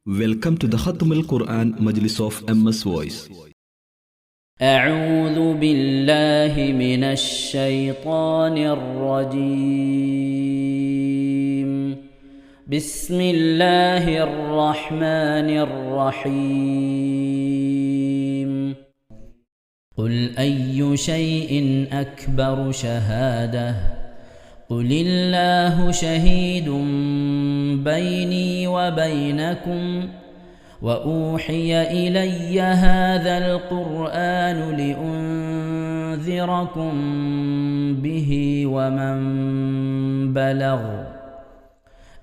Welcome to the Khatm al-Quran Majlis of MS Voice. أعوذ بالله من الشيطان الرجيم. بسم الله الرحمن الرحيم. قل أي شيء أكبر شهادة قل الله شهيد بيني وبينكم وأوحي إلي هذا القرآن لأنذركم به ومن بلغ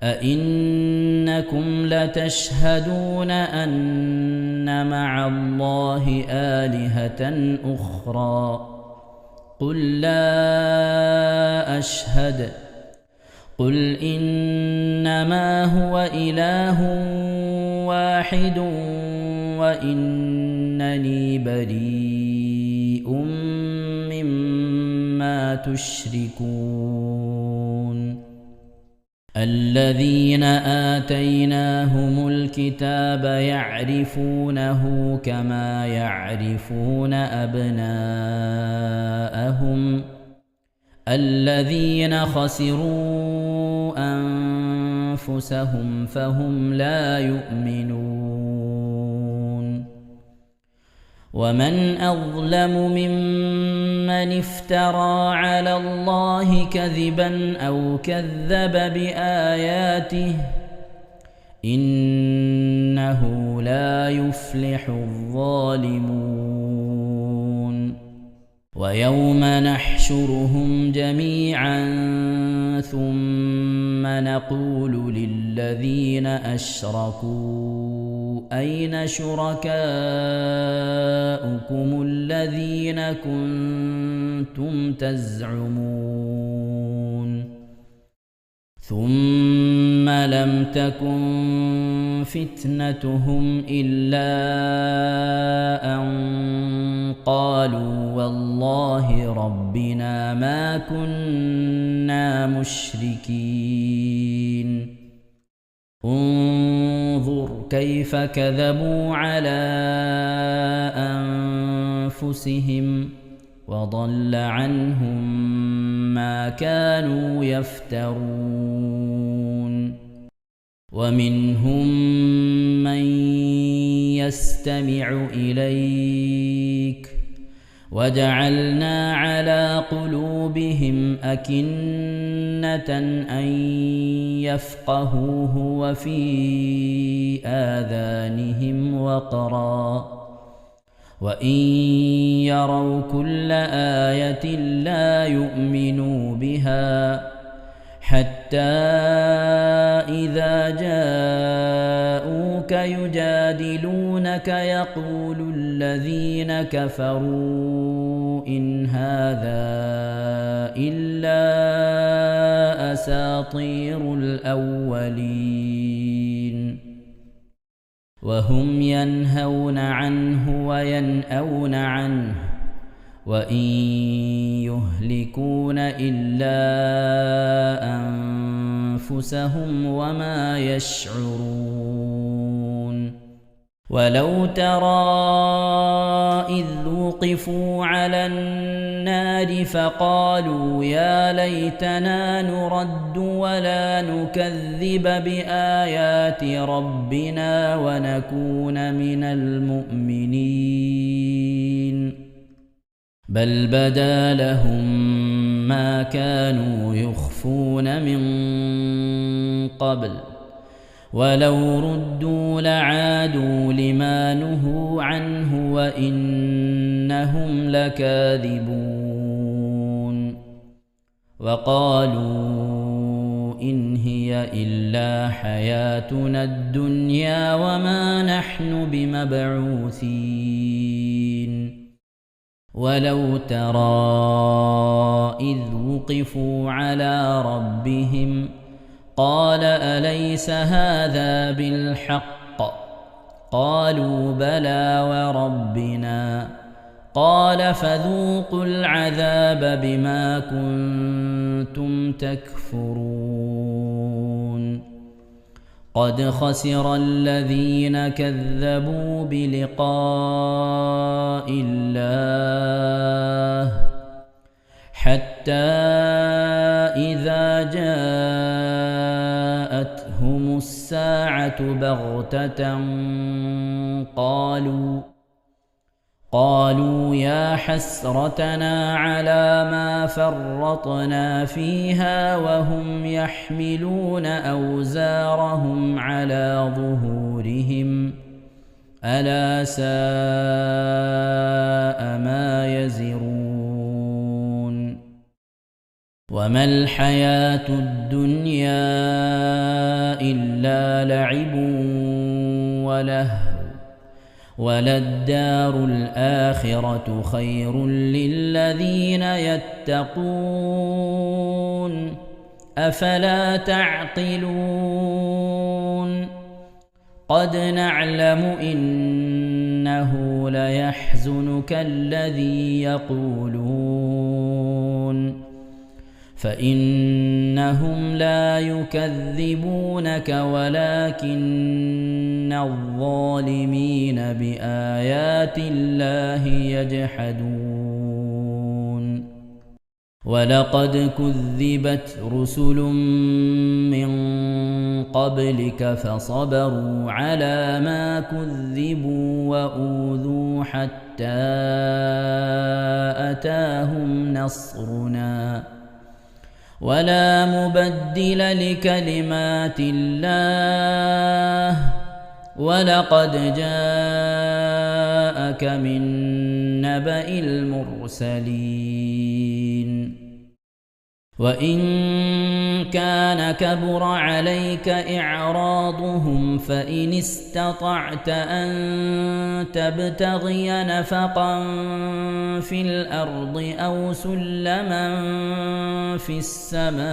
أئنكم لتشهدون أن مع الله آلهة أخرى قل لا أشهد قل إنما هو إله واحد وإنني بريء مما تشركون. الذين آتيناهم الكتاب يعرفونه كما يعرفون أبناءهم الذين خسروا أنفسهم فهم لا يؤمنون. ومن أظلم ممن افترى على الله كذبا أو كذب بآياته إنه لا يفلح الظالمون. ويوم نحشرهم جميعا ثم نقول للذين أشركوا أين شركاؤكم الذين كنتم تزعمون ثم لم تكن فتنتهم إلا أن قالوا والله ربنا ما كنا مشركين. انظر كيف كذبوا على أنفسهم وضل عنهم ما كانوا يفترون. ومنهم من يستمع إليك وجعلنا على قلوبهم أكنة أن يفقهوه وفي آذانهم وقرا وإن يروا كل آية لا يؤمنوا بها حتى إذا جاءوك يجادلونك يقول الذين كفروا إن هذا إلا أساطير الأولين. وهم ينهون عنه وينأون عنه وإن يهلكون إلا أنفسهم وما يشعرون. ولو ترى إذ وقفوا على النار فقالوا يا ليتنا نرد ولا نكذب بآيات ربنا ونكون من المؤمنين بل بدا لهم ما كانوا يخفون من قبل ولو ردوا لعادوا لما نهوا عنه وإنهم لكاذبون. وقالوا إن هي إلا حياتنا الدنيا وما نحن بمبعوثين. ولو ترى إذ وقفوا على ربهم قال أليس هذا بالحق قالوا بلى وربنا قال فذوقوا العذاب بما كنتم تكفرون. قد خسر الذين كذبوا بلقاء الله حتى إذا جاءتهم الساعة بغتة قالوا يا حسرتنا على ما فرطنا فيها وهم يحملون أوزارهم على ظهورهم ألا ساء ما يزرون وما الحياة الدنيا إلا لعب ولهو وللدار الآخرة خير للذين يتقون أفلا تعقلون قد نعلم إنه ليحزنك الذي يقولون فإنهم لا يكذبونك ولكن الظالمين بآيات الله يجحدون ولقد كذبت رسل من قبلك فصبروا على ما كذبوا وأوذوا حتى أتاهم نصرنا ولا مبدل لكلمات الله ولقد جاءك من نبأ المرسلين وإن كان كبر عليك إعراضهم فإن استطعت أن تبتغي نفقا في الأرض أو سلما في السماء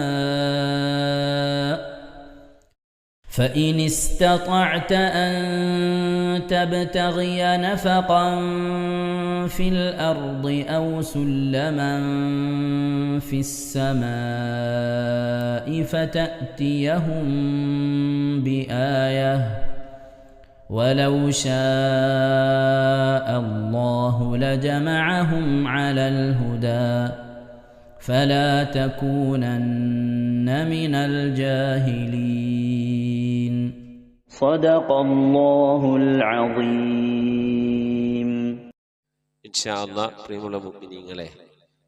فإن استطعت أن تبتغي نفقا في الأرض أو سلما في السماء فتأتيهم بآية ولو شاء الله لجمعهم على الهدى فلا تكونن من الجاهلين صدق الله العظيم ഇൻഷാ അല്ലാഹ് പ്രിയമുള്ള മുഅ്മിനീങ്ങളെ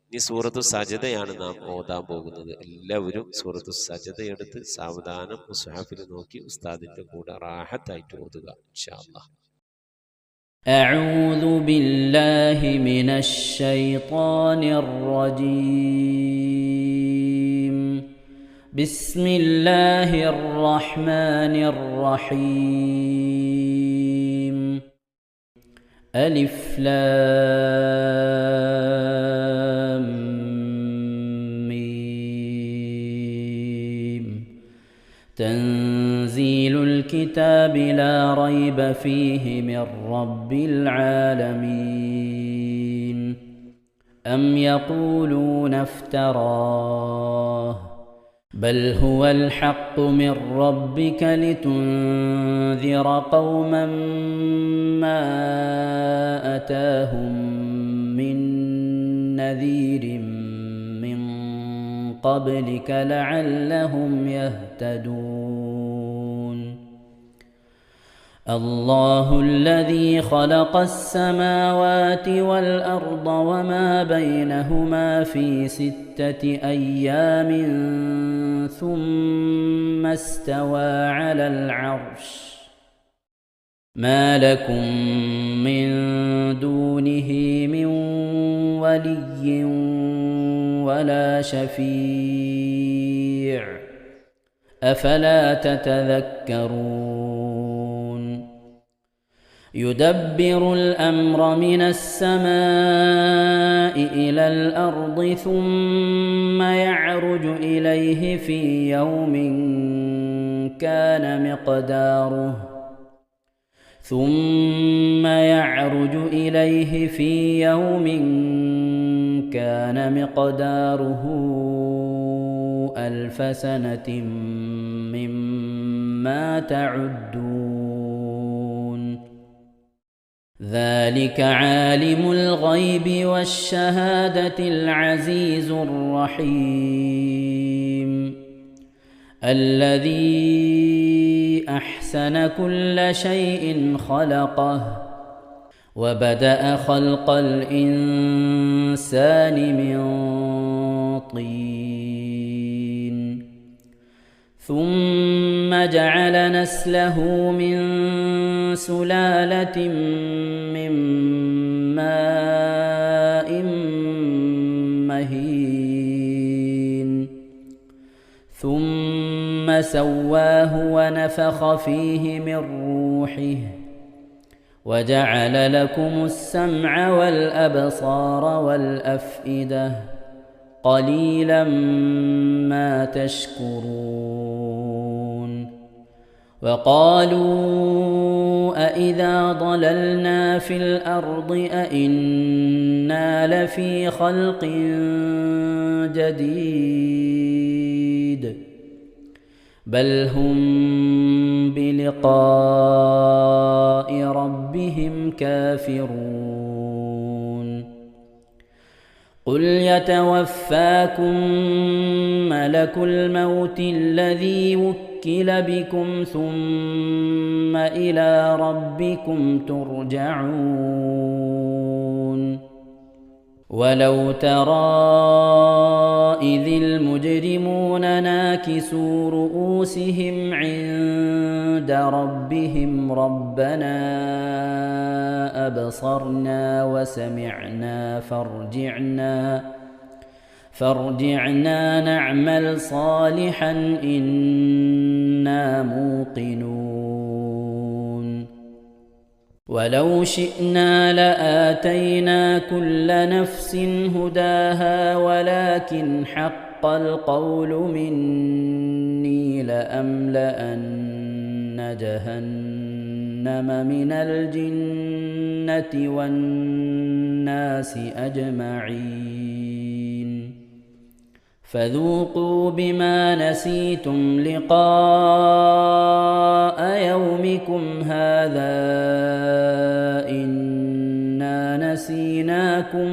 ഇനി സൂറത്തു സജദയാണ് നാം ഓതാൻ പോകുന്നത്. എല്ലാവരും സൂറത്തു സജദ എടുത്ത് സാവധാനം മുസ്ഹഫിൽ നോക്കി ഉസ്താദിന്റെ കൂടെ റാഹത്തായിട്ട് ഓതുക ഇൻഷാ അല്ലാഹ്. أعوذ بالله من الشيطان الرجيم بسم الله الرحمن الرحيم ألف لام ميم تنزيل الكتاب لا ريب فيه من رب العالمين أم يقولون افتراه بل هو الحق من ربك لتنذر قوما ما أتاهم من نذير من قبلك لعلهم يهتدون الله الذي خلق السماوات والأرض وما بينهما في 6 أيام ثم استوى على العرش ما لكم من دونه من ولي ولا شفيع أفلا تتذكرون يدبر الأمر من السماء إلى الأرض ثم يعرج إليه في يوم كان مقداره ألف سنة مما تعدون ذلك عالم الغيب والشهادة العزيز الرحيم الذي أحسن كل شيء خلقه وبدأ خلق الإنسان من طين ثم جعل نسله من سلالة من ماء مهين ثم سواه ونفخ فيه من روحه وجعل لكم السمع والأبصار والأفئدة قليلا ما تشكرون وقالوا أإذا ضللنا في الأرض أإنا لفي خلق جديد بل هم بلقاء ربهم كافرون قل يتوفاكم ملك الموت الذي وكل بكم ثم إلى ربكم ترجعون ولو ترى إذ المجرمون ناكسوا رؤوسهم عند ربهم ربنا أبصرنا وسمعنا فارجعنا نعمل صالحا إنا موقنون ولو شئنا لآتينا كل نفس هداها ولكن حق القول مني لأملأن جهنم من الجنة والناس أجمعين فذوقوا بما نسيتم لقاء يومكم هذا إنا نسيناكم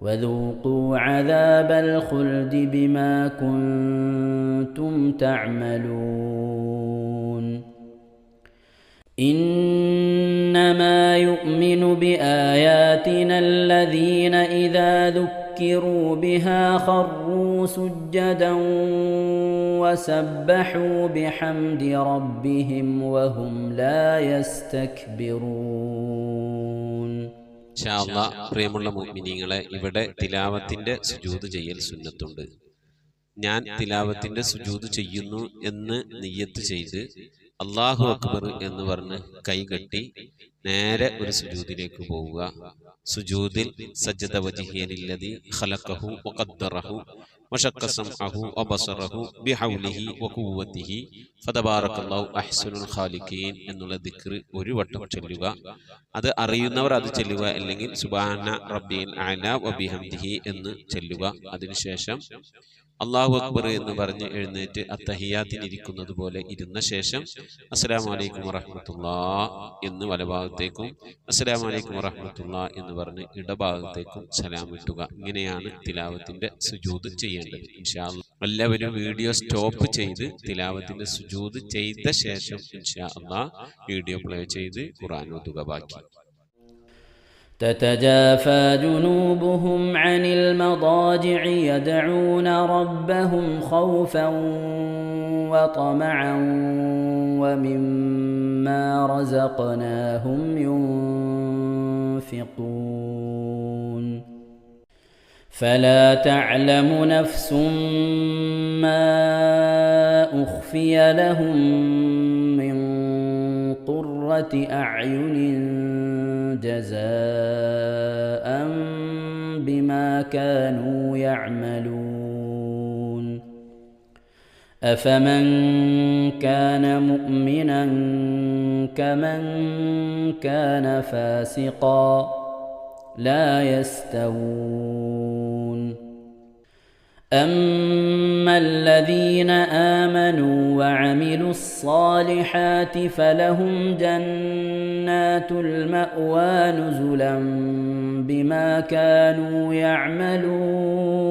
وذوقوا عذاب الخلد بما كنتم تعملون إنما يؤمن بآياتنا الذين إذا ذكروا بها خروا سجدا وسبحوا بحمد ربهم وهم لا يستكبرون. ഇൻഷാ അല്ലാഹ് പ്രിയമുള്ള മുഅ്മിനീങ്ങളെ, ഇവിടെ തിലാവത്തിന്റെ സുജൂദ് ചെയ്യൽ സുന്നത്തുണ്ട്. ഞാൻ തിലാവത്തിന്റെ സുജൂദ് ചെയ്യുന്നു എന്ന് നിയ്യത്ത് ചെയ്ത് അല്ലാഹു അക്ബർ എന്ന് പറഞ്ഞ് കൈകെട്ടി നേരെ ഒരു സുജൂദിലേക്ക് പോവുക. സുജൂദിൽ സജ്ജദ വജ്ഹിയ ലില്ലദി ഖലഖഹു വഖദ്ദറഹു വശക്ക സംഅഹു വബസറഹു ബിഹൗലിഹി വഖുവ്വതിഹി ഫതബാറകല്ലാഹു അഹ്സനുൽ ഖാലിഖീൻ എന്നുള്ള ദിക്ർ ഒരു വട്ടം ചൊല്ലുക. അത് അറിയുന്നവർ അത് ചൊല്ലുക, അല്ലെങ്കിൽ സുബ്ഹാന റബ്ബിൽ അഅല വബിഹംദിഹി എന്ന് ചൊല്ലുക. അതിനുശേഷം അല്ലാഹു അക്ബർ എന്ന് പറഞ്ഞ് എഴുന്നേറ്റ് അത്തഹിയാത്തിനിരിക്കുന്നത് പോലെ ഇരുന്ന ശേഷം അസ്സലാമു അലൈക്കും വറഹ്മത്തുള്ളാഹ് എന്ന് വലഭാഗത്തേക്കും അസ്സലാമു അലൈക്കും വറഹ്മത്തുള്ളാഹ് എന്ന് പറഞ്ഞ് ഇടഭാഗത്തേക്കും സലാം ഇട്ടുക. ഇങ്ങനെയാണ് തിലാവത്തിന്റെ സുജൂദ് ചെയ്യേണ്ടത്. ഇൻഷാ അല്ലാഹ് എല്ലാവരും വീഡിയോ സ്റ്റോപ്പ് ചെയ്ത് തിലാവത്തിന്റെ സുജൂദ് ചെയ്ത ശേഷം ഇൻഷാ അല്ലാഹ് വീഡിയോ പ്ലേ ചെയ്ത് ഖുർആൻ ഓതുക. ബാക്കി تتجافى جنوبهم عن المضاجع يدعون ربهم خوفا وطمعا ومما رزقناهم ينفقون فلا تعلم نفس ما أخفي لهم من قرة أعين جزاء بما كانوا يعملون أفمن كان مؤمنا كمن كان فاسقا لا يستوون أما الذين آمنوا وعملوا الصالحات فلهم جنات المأوى نزلا بما كانوا يعملون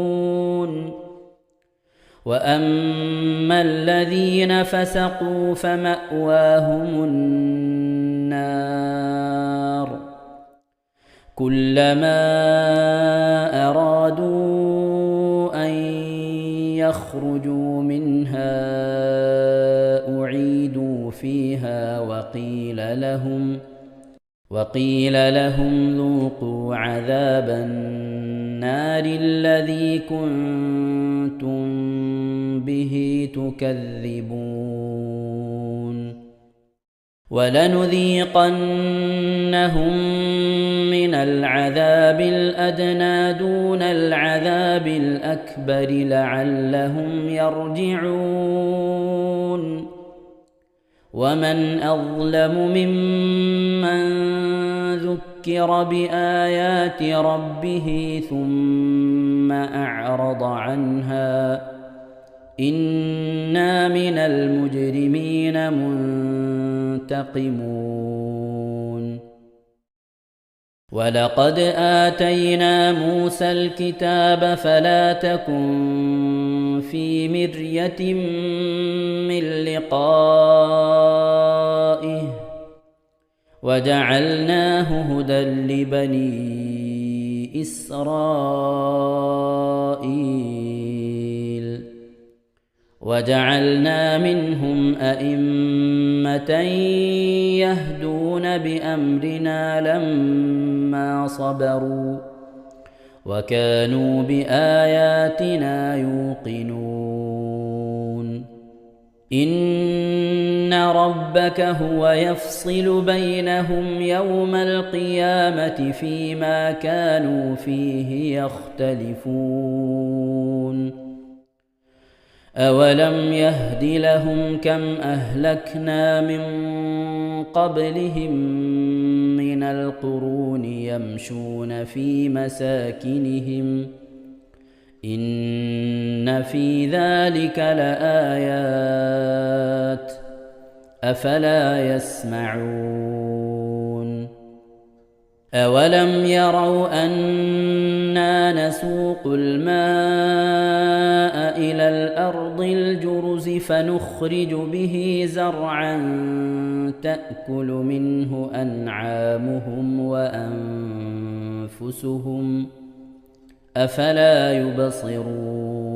وأما الذين فسقوا فمأواهم النار كلما أرادوا أن يخرجوا منها أعيدوا فيها وقيل لهم ذوقوا عذاب النار الذي كنتم به تكذبون ولنذيقنهم من العذاب الأدنى دون العذاب الأكبر لعلهم يرجعون ومن أظلم ممن ذكر بآيات ربه ثم أعرض عنها إنا من المجرمين منتقمون ولقد آتينا موسى الكتاب فلا تكن في مرية من لقائه وجعلناه هدى لبني إسرائيل وجعلنا منهم أئمة يهدون بأمرنا لما صبروا وكانوا بآياتنا يوقنون إن ربك هو يفصل بينهم يوم القيامة فيما كانوا فيه يختلفون أولم يهد لهم كم أهلكنا من قبلهم من القرون يمشون في مساكنهم إن في ذلك لآيات أفلا يسمعون أولم يروا أنا نسوق الماء إلى الأرض الجرز فنخرج به زرعا تأكل منه أنعامهم وأنفسهم أفلا يبصرون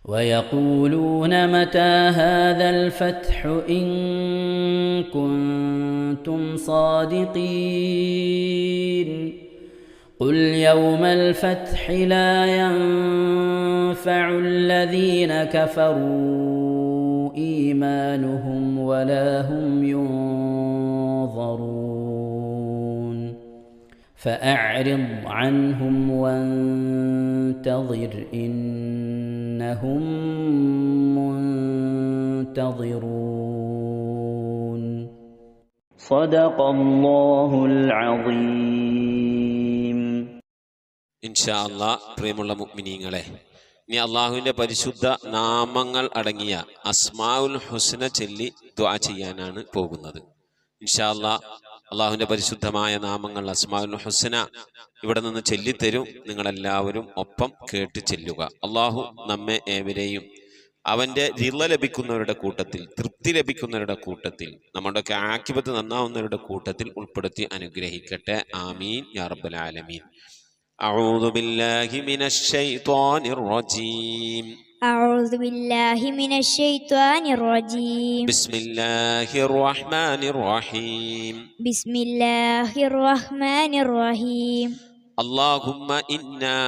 ويقولون متى هذا الفتح إن كنتم صادقين قل يوم الفتح لا ينفع الذين كفروا إيمانهم ولا هم ينظرون فأعرض عنهم وانتظر إنهم منتظرون صدق الله العظيم. ഇൻഷാ അല്ലാഹ് പ്രിയമുള്ള മുഅ്മിനീങ്ങളെ, ഇനി അള്ളാഹുവിൻ്റെ പരിശുദ്ധ നാമങ്ങൾ അടങ്ങിയ അസ്മാഉൽ ഹുസ്ന ചൊല്ലി ദുആ ചെയ്യാനാണ് പോകുന്നത്. ഇൻഷാ അല്ലാഹ് അള്ളാഹുവിൻ്റെ പരിശുദ്ധമായ നാമങ്ങൾ അസ്മാഉൽ ഹുസ്ന ഇവിടെ നിന്ന് ചൊല്ലിത്തരും. നിങ്ങളെല്ലാവരും ഒപ്പം കേട്ട് ചെല്ലുക. അള്ളാഹു നമ്മെ ഏവരെയും അവൻ്റെ റിള ലഭിക്കുന്നവരുടെ കൂട്ടത്തിൽ, തൃപ്തി ലഭിക്കുന്നവരുടെ കൂട്ടത്തിൽ, നമ്മുടെയൊക്കെ ആഖിബത്ത് നന്നാവുന്നവരുടെ കൂട്ടത്തിൽ ഉൾപ്പെടുത്തി അനുഗ്രഹിക്കട്ടെ. ആമീൻ യാ റബ്ബൽ ആലമീൻ. أعوذ بالله من الشيطان الرجيم. أعوذ بالله من الشيطان الرجيم. بسم الله الرحمن الرحيم. بسم الله الرحمن الرحيم. اللهم إنا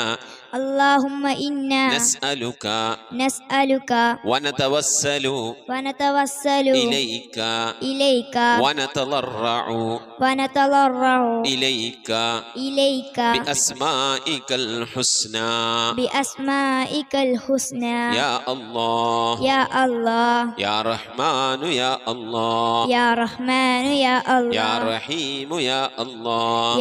نسألك ونتوسل إليك ونتضرع إليك بأسمائك الحسنى يا الله يا رحمن يا الله يا رحيم يا الله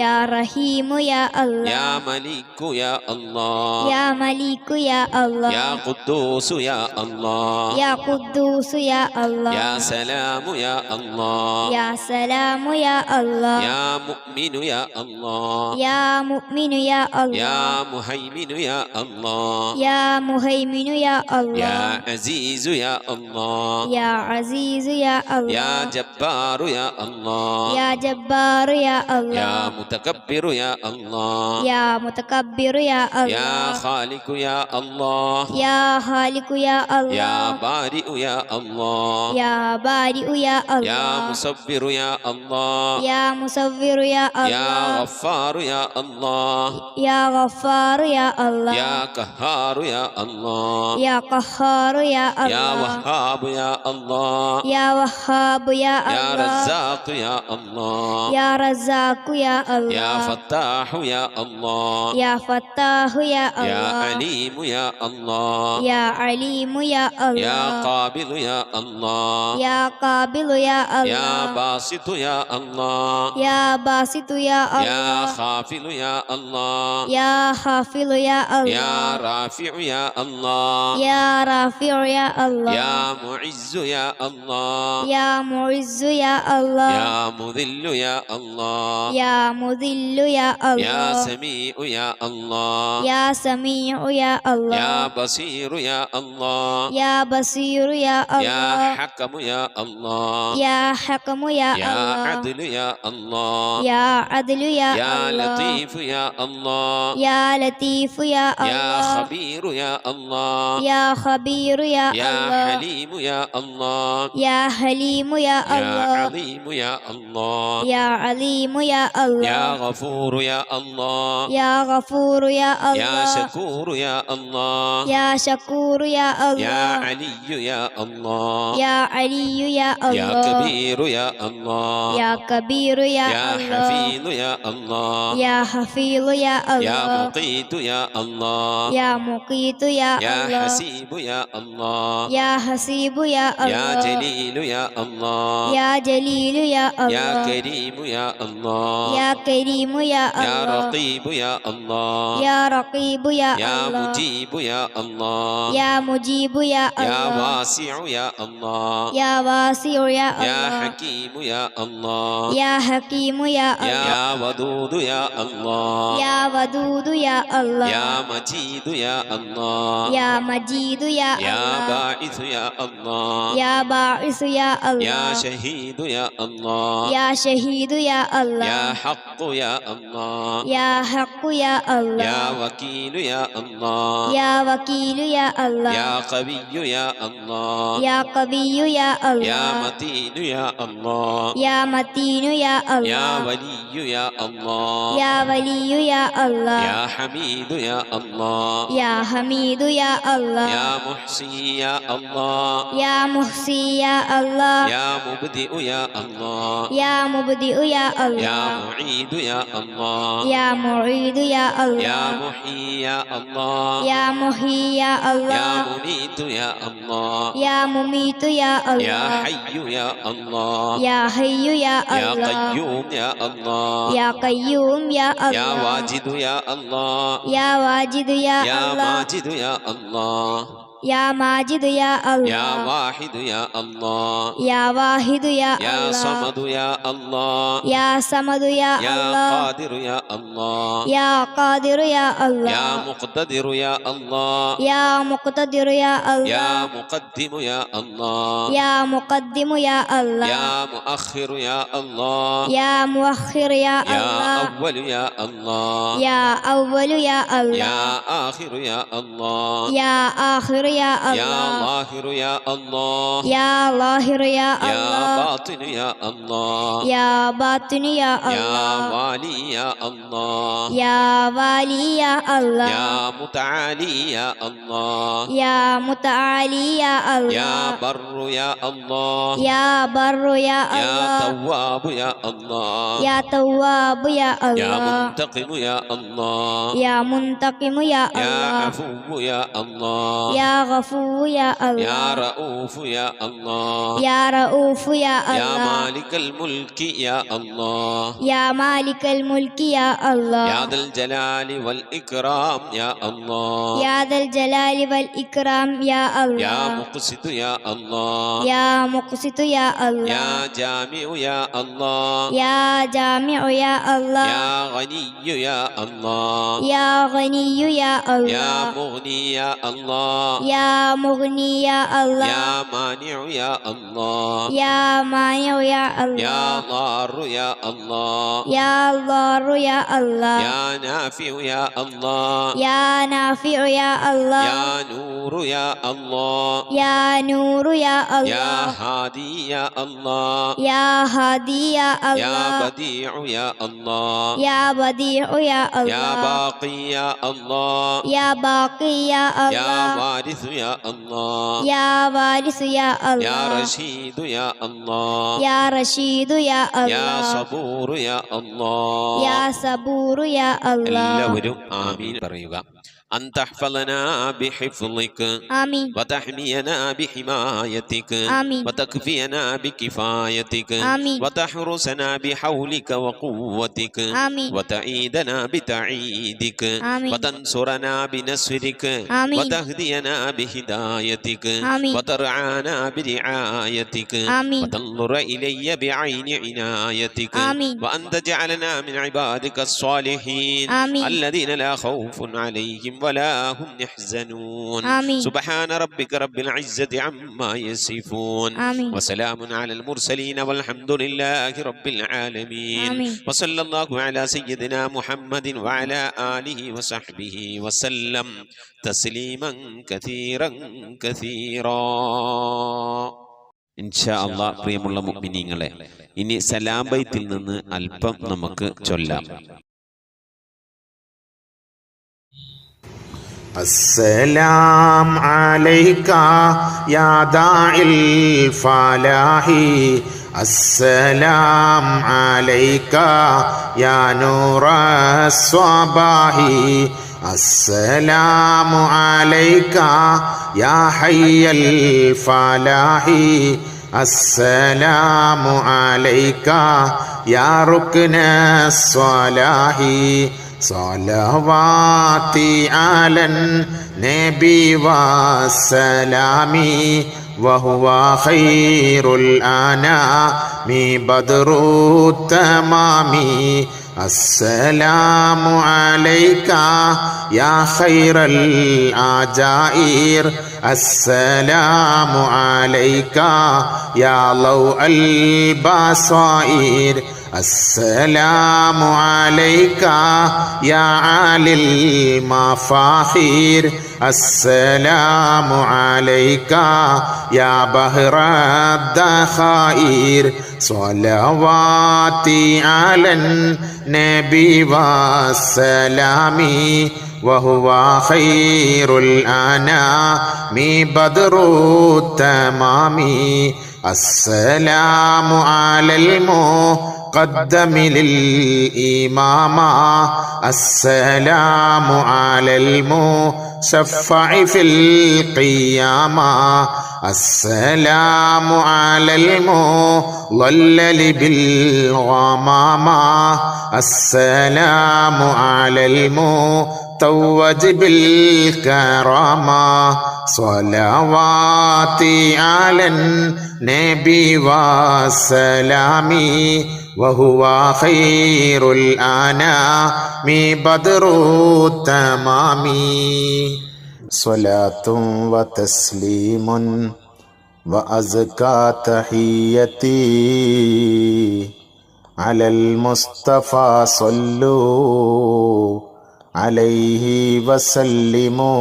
يا ملك يا الله الله يا مليك يا الله يا قدوس يا الله يا قدوس يا الله يا سلام يا الله يا سلام يا الله يا مؤمن يا الله يا مؤمن يا الله يا مهيمن يا الله يا مهيمن يا الله يا عزيز يا الله يا عزيز يا الله يا جبار يا الله يا جبار يا يا الله متكبر يا الله يا متكبر يا الله يا خالق يا الله يا خالق يا الله يا بارئ يا الله يا بارئ يا الله يا مصور يا الله يا مصور يا يا الله غفار يا الله يا غفار يا الله يا قهار يا الله يا قهار يا يا الله وهاب يا الله يا وهاب يا يا الله رزاق يا الله يا رزاق يا الله يا فتاح يا الله يا فتاح يا يا الله عليم يا الله يا عليم يا يا الله قابل يا الله يا قابل يا يا الله باسط يا الله يا باسط يا يا الله خافل يا الله يا خافض يا يا الله رافع يا الله يا رافع يا الله يا معز يا الله يا معز يا الله يا مذل يا الله يا مذل يا يا الله سميع يا الله يا سميع يا الله يا بصير يا الله يا بصير يا يا الله حكم يا الله يا حكم يا يا الله عدل يا الله يا عدل يا يا الله لطيف يا الله يا لطيف يا يا الله خبير يا الله يا خبير يا يا الله حليم يا الله يا حليم يا يا الله عظيم يا الله يا عليم يا يا الله غفور يا الله يا غفور يا يا الله شكور يا الله يا شكور يا يا الله علي يا الله يا علي يا يا الله كبير يا الله يا كبير يا يا الله حفيظ يا الله يا حفيظ يا يا الله مقيت يا الله يا مقيت يا يا الله حسيب يا الله يا حسيب يا يا الله جليل يا الله يا جليل يا يا الله كريم يا الله يا كريم يا يا الله رقيب يا الله يا رقيب يا يا الله مجيب يا الله يا مجيب يا يا الله واسع يا الله يا واسع يا يا الله حكيم يا الله يا حكيم يا الله يا ودود يا الله يا ودود يا الله يا مجيد يا الله يا مجيد يا يا الله باعث يا الله يا باعث يا يا الله شهيد يا الله يا شهيد يا الله يا حق يا الله يا حق يا الله يا وكيل يا الله يا وكيل يا الله يا قوي يا الله يا قوي يا يا الله متين يا الله يا متين يا يا الله ولي يا الله يا ولي يا الله يا حميد يا الله يا حميد يا الله يا محصي يا الله يا محصي يا الله يا مبدئ يا الله يا مبدئ يا يا الله معيد يا الله يا معيد يا يا الله محيي يا الله يا محيي يا يا الله مميت يا الله يا مميت يا يا الله حي يا الله يا حي يا يا الله قيوم يا الله يا قيوم يا يا الله واجد يا الله يا واجد يا يا الله ماجد يا الله يا ماجد يا يا الله واحد يا الله يا واحد يا يا الله صمد يا الله يا صمد يا يا الله قادر يا الله يا قادر يا يا الله مقتدر يا الله يا مقتدر يا يا الله مقدم يا الله يا مقدم يا الله يا مؤخر يا الله يا مؤخر يا يا الله أول يا الله يا أول يا يا الله آخر يا الله يا آخر يا يا الله ظاهر يا الله يا ظاهر يا يا الله باطن يا الله يا باطن يا يا الله والي يا الله يا والي يا الله يا متعالي يا الله يا متعالي يا يا الله بر يا الله يا بر يا يا الله تواب يا الله يا تواب يا يا الله منتقم يا الله يا منتقم يا يا الله عفو يا الله يا غفور يا يا الله رؤوف يا الله يا رؤوف يا يا الله مالك الملك يا الله يا مالك الملك يا الله يا ذا الجلال والإكرام يا الله يا ذا الجلال والإكرام يا يا الله مقسط يا الله يا مقسط يا الله يا جامع يا الله يا جامع يا الله يا غني يا الله يا غني يا يا الله مغني يا الله يا مغني يا الله يا مانع يا الله يا مانع يا يا الله ضار يا الله يا ضار يا الله يا نافع يا الله يا نافع يا الله يا نور يا الله يا نور يا يا الله هادي يا الله يا هادي يا يا الله بديع يا الله يا بديع يا يا الله باقي يا الله يا باقي يا يا الله وارث يا الله يا وارث يا يا الله رشيد يا الله يا رشيد يا يا الله صبور يا الله يا صبور يا الله എല്ലാവരും ആമീൻ പറയുക. أن تحفظنا بحفظك آمين وتحمينا بحمايتك آمين وتكفينا بكفايتك آمين وتحرسنا بحولك وقوتك آمين وتعيدنا بتعيدك آمين وتنصرنا بنصرك آمين وتهدينا بهدايتك آمين وترعانا برعايتك آمين وتنظر إلي بعين عنايتك آمين وأن تجعلنا من عبادك الصالحين آمين الذين لا خوف عليهم ولا هم يحزنون آمين سبحان ربك رب العزة عما يصفون آمين وسلام على المرسلين والحمد لله رب العالمين آمين وصلى الله على سيدنا محمد وعلى آله وصحبه وسلم تسليما كثيرا كثيرا ഇൻഷാ അല്ലാഹ്. പ്രിയമുള്ള മുഅ്മിനീങ്ങളെ, ഇനി സലാം ബൈത്തിൽ നിന്ന് അല്പം നമുക്ക് ചൊല്ലാം. السلام عليك يا داعي الفلاح السلام عليك يا نور الصباح السلام عليك يا حي الفلاح السلام عليك يا ركن الصلاح صلواتي على النبي والسلام وهو خير الأنام بدر التمام السلام عليك يا خير الأجائر السلام عليك يا ضوء البصائر السلام عليك يا عالي المفاخير السلام عليك يا بحر الذخائر صلواتي على النبي والسلام وهو خير الأنام بدر التمام السلام على المقدم للإمامة السلام على المشفع في القيامة السلام على المضلل بالغمامة السلام على المتوج بالكرامة صلواتي على النبي والسلام وهو خير الأنام بدر التمام صلاة وتسليم وأزكى تحيتي على المصطفى صلوا عليه وسلموا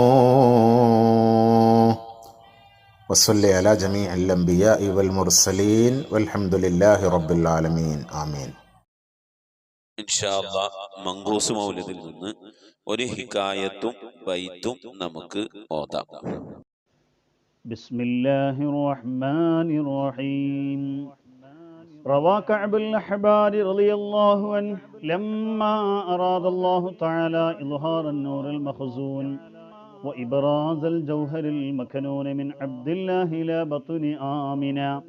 وصل على جميع الأنبياء والمرسلين والحمد لله رب العالمين آمين. ഇൻഷാ അല്ലാഹ് മങ്കൂസ് മൗലിദിൽ നിന്ന് ഒരു ഹികായത്തും ബൈത്തും നമുക്ക് ഓതാം. ബിസ്മില്ലാഹിർ റഹ്മാനിർ റഹീം. روى كعب الأحبار رضي الله عنه لما أراد الله تعالى إظهار النور المخزون وإبراز الجوهر المكنون من عبد الله إلى بطن آمنة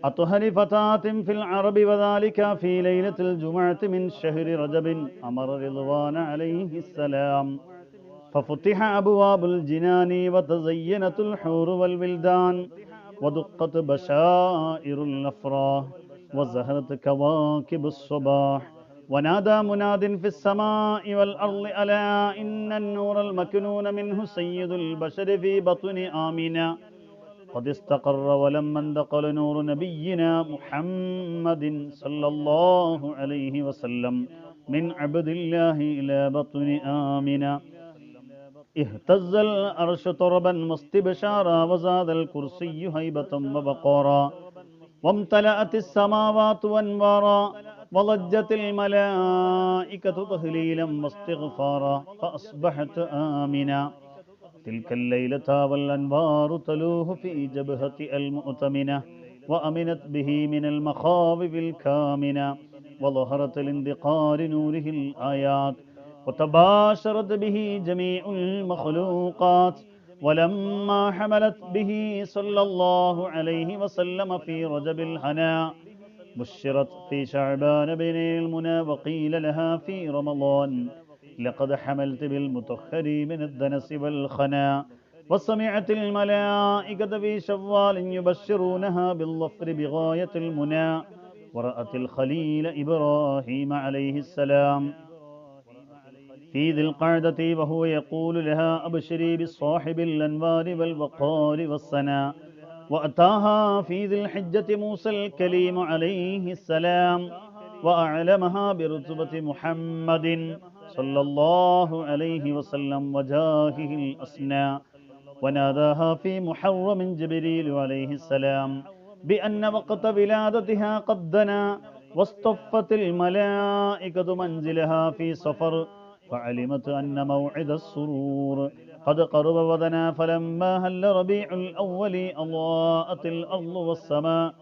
أطهر فتاة في العرب، وذلك في ليلة الجمعة من شهر رجب. أمر رضوان عليه السلام ففتح أبواب الجنان، وتزينت الحور والولدان، ودقت بشائر الأفراح، وزهرت كواكب الصباح. ونادى مناد في السماء والأرض: ألا إن النور المكنون منه سيد البشر في بطن آمنة قد استقر. ولما انتقل نور نبينا محمد صلى الله عليه وسلم من عبد الله إلى بطن آمنة اهتز الأرش طربا واستبشارا، وزاد الكرسي هيبة وبقارا، وامتلأت السماوات أنوارا، وضجت الملائكة تهليلا واستغفارا، فأصبحت آمنا تلك الليلة والأنوار تلوه في جبهة المؤتمنة، وأمنت به من المخاوف الكامنة، وظهرت لاندقار نوره الآيات، وتباشرت به جميع المخلوقات. ولما حملت به صلى الله عليه وسلم في رجب الهنا، بشرت في شعبان بين المنى، وقيل لها في رمضان: لقد حملت بالمطهر من الدنس والخنا. وسمعت الملائكة في شوال يبشرونها بالظفر بغاية المنى. ورأت الخليل إبراهيم عليه السلام في ذي القعدة وهو يقول لها: أبشري بالصاحب الأنوار والوقار والسنا. وأتاها في ذي الحجة موسى الكليم عليه السلام، وأعلمها برتبة محمد صلى الله عليه وسلم وجاهه الأسنى. وناداها في محرم جبريل عليه السلام بأن وقت ولادتها قد دنا، واصطفت الملائكة منزلها في صفر، فعلمت أن موعد السرور قد قرب ودنا. فلما هل ربيع الأول أضاءت الأرض والسماء،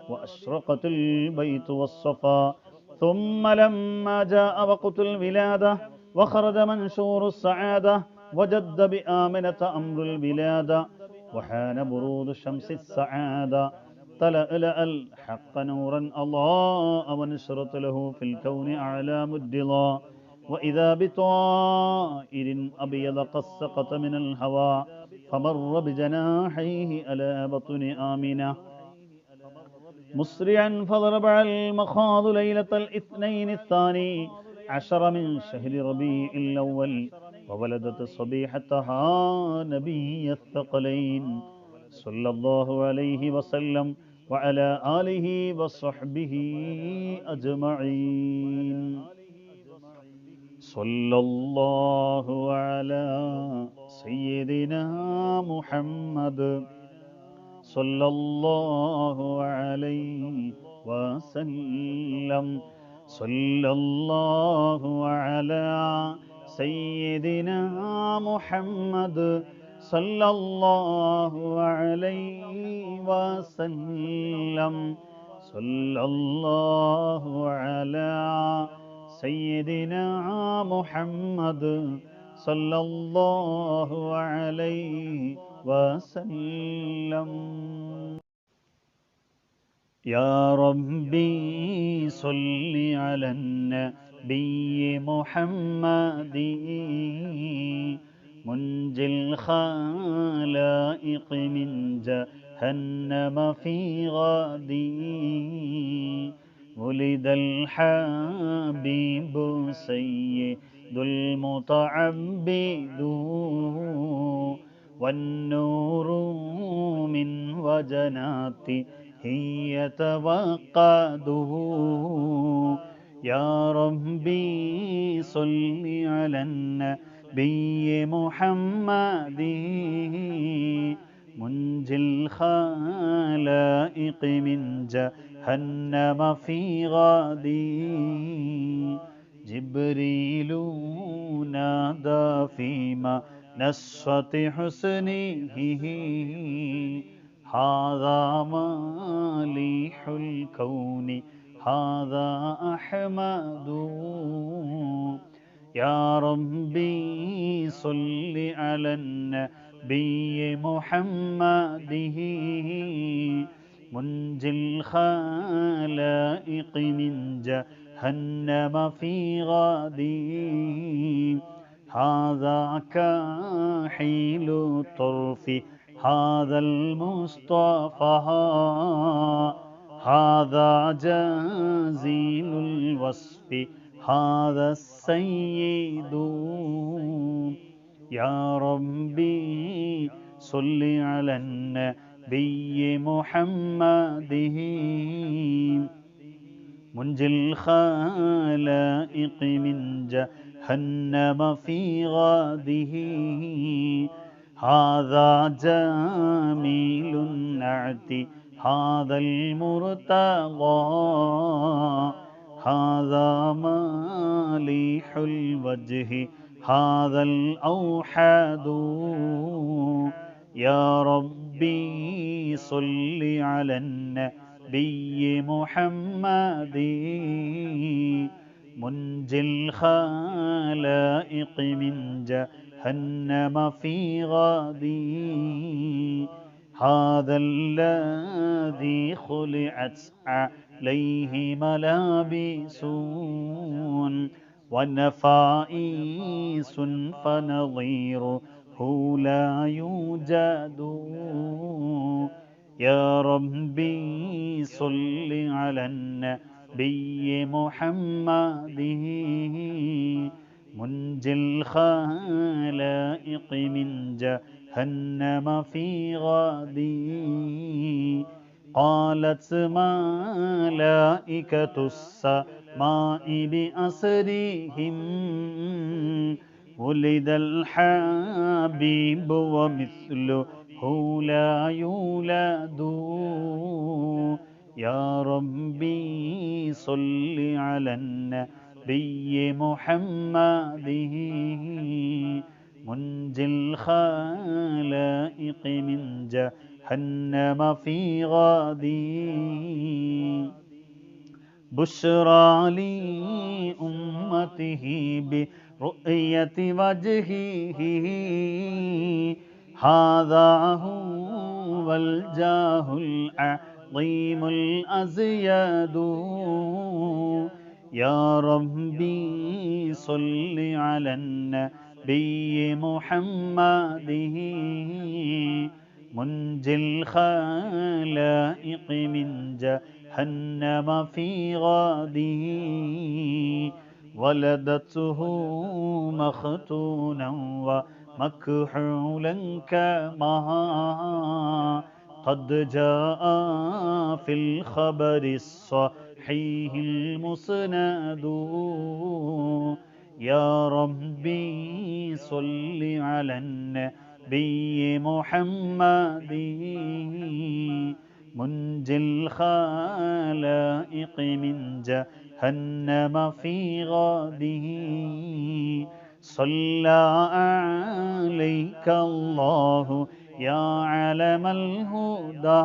وأشرقت البيت والصفا. ثم لما جاء وقت الولادة وخرج منشور السعادة، وجد بآمنة أمر الولادة، وحان برود شمس السعادة. تلألأ الحق نورا أضاء، ونشرت له في الكون أعلام الرضا. وإذا بطائر أبيض قد سقط من الهوى، فمر بجناحيه على بطن آمنة مسرعا، فضرب المخاض ليلة الاثنين الثاني عشر من شهر ربيع الأول، وولدت صبيحتها نبي الثقلين صلى الله عليه وسلم وعلى آله وصحبه أجمعين. صلى الله على سيدنا محمد صلى الله عليه وسلم. صلى الله على سيدنا محمد صلى الله عليه وسلم. صلى الله على سيدنا محمد صلى الله عليه وسلم. يا ربي صل على النبي محمد منجي الخلائق من جهنم في غدي. ولد الحبيب سيد المتعبد، والنور من وجناته يتوقده. يا ربي صل على النبي محمد منجي الخلائق من جهنم في غدي. جبريل نادى فيما نشرة حسنه: هذا مالح الكون هذا أحمد. يا ربي صل على النبي محمده منجي الخلائق من جهنم في غادي هذا كحيل الطرف هذا المصطفى هذا جزيل الوصف هذا السيد يا ربي صل على النبي محمده منجي الخلائق من جهنم في غاده هذا جميل النعت هذا المرتضى هذا مليح الوجه هذا الأوحد يا ربي صل على النبي محمد منجي الخلائق من جهنم في غادي هذا الذي خلعت عليه ملابس ونفائس فنظيره لا يوجد يا ربي صل على النبي محمد منجي الخلائق من جهنم في غادي قالت ملائكة السماء بأسرهم ولد الحبيب ومثله لا يولد يا ربي صل على النبي محمد منجي الخلائق من جهنم في غادي بشرى لأمته برؤية وجهه هذا هو الجاه العظيم الأزيد يا ربي صل على النبي محمد منجي الخلائق من جهنم في غاده ولدته مختونا ومكحولا كما قد جاء في الخبر الصحيح المسند يا ربي صل على النبي محمد منجي الخلائق من جهنم في غاده صلى عليك الله يا علم الهدى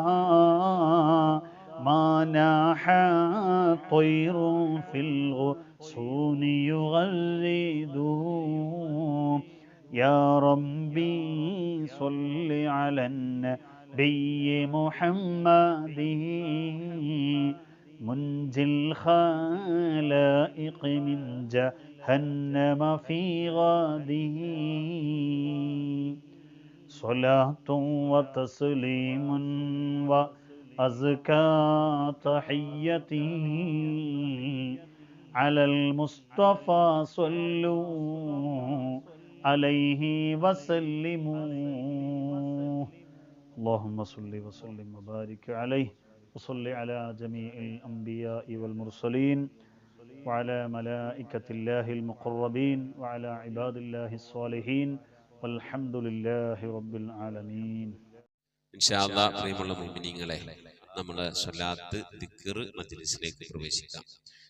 ما ناح طير في الغصون يغرد يا ربي صل على النبي محمد منجي الخلائق من جهنم في غاده صلاة وتسليم وأزكى تحيتي على المصطفى صلوا عليه وسلموا اللهم صل وسلم وبارك عليه وصل على جميع الأنبياء والمرسلين وعلى ملائكة الله المقربين وعلى عباد الله الصالحين والحمد لله رب العالمين. ഇൻഷാ അല്ലാഹ് പ്രിയമുള്ള മുഅ്മിനീങ്ങളെ, നമ്മുടെ സ്വലാത്ത് ദിക്ർ മജ്ലിസിലേക്ക് പ്രവേശിക്കാം.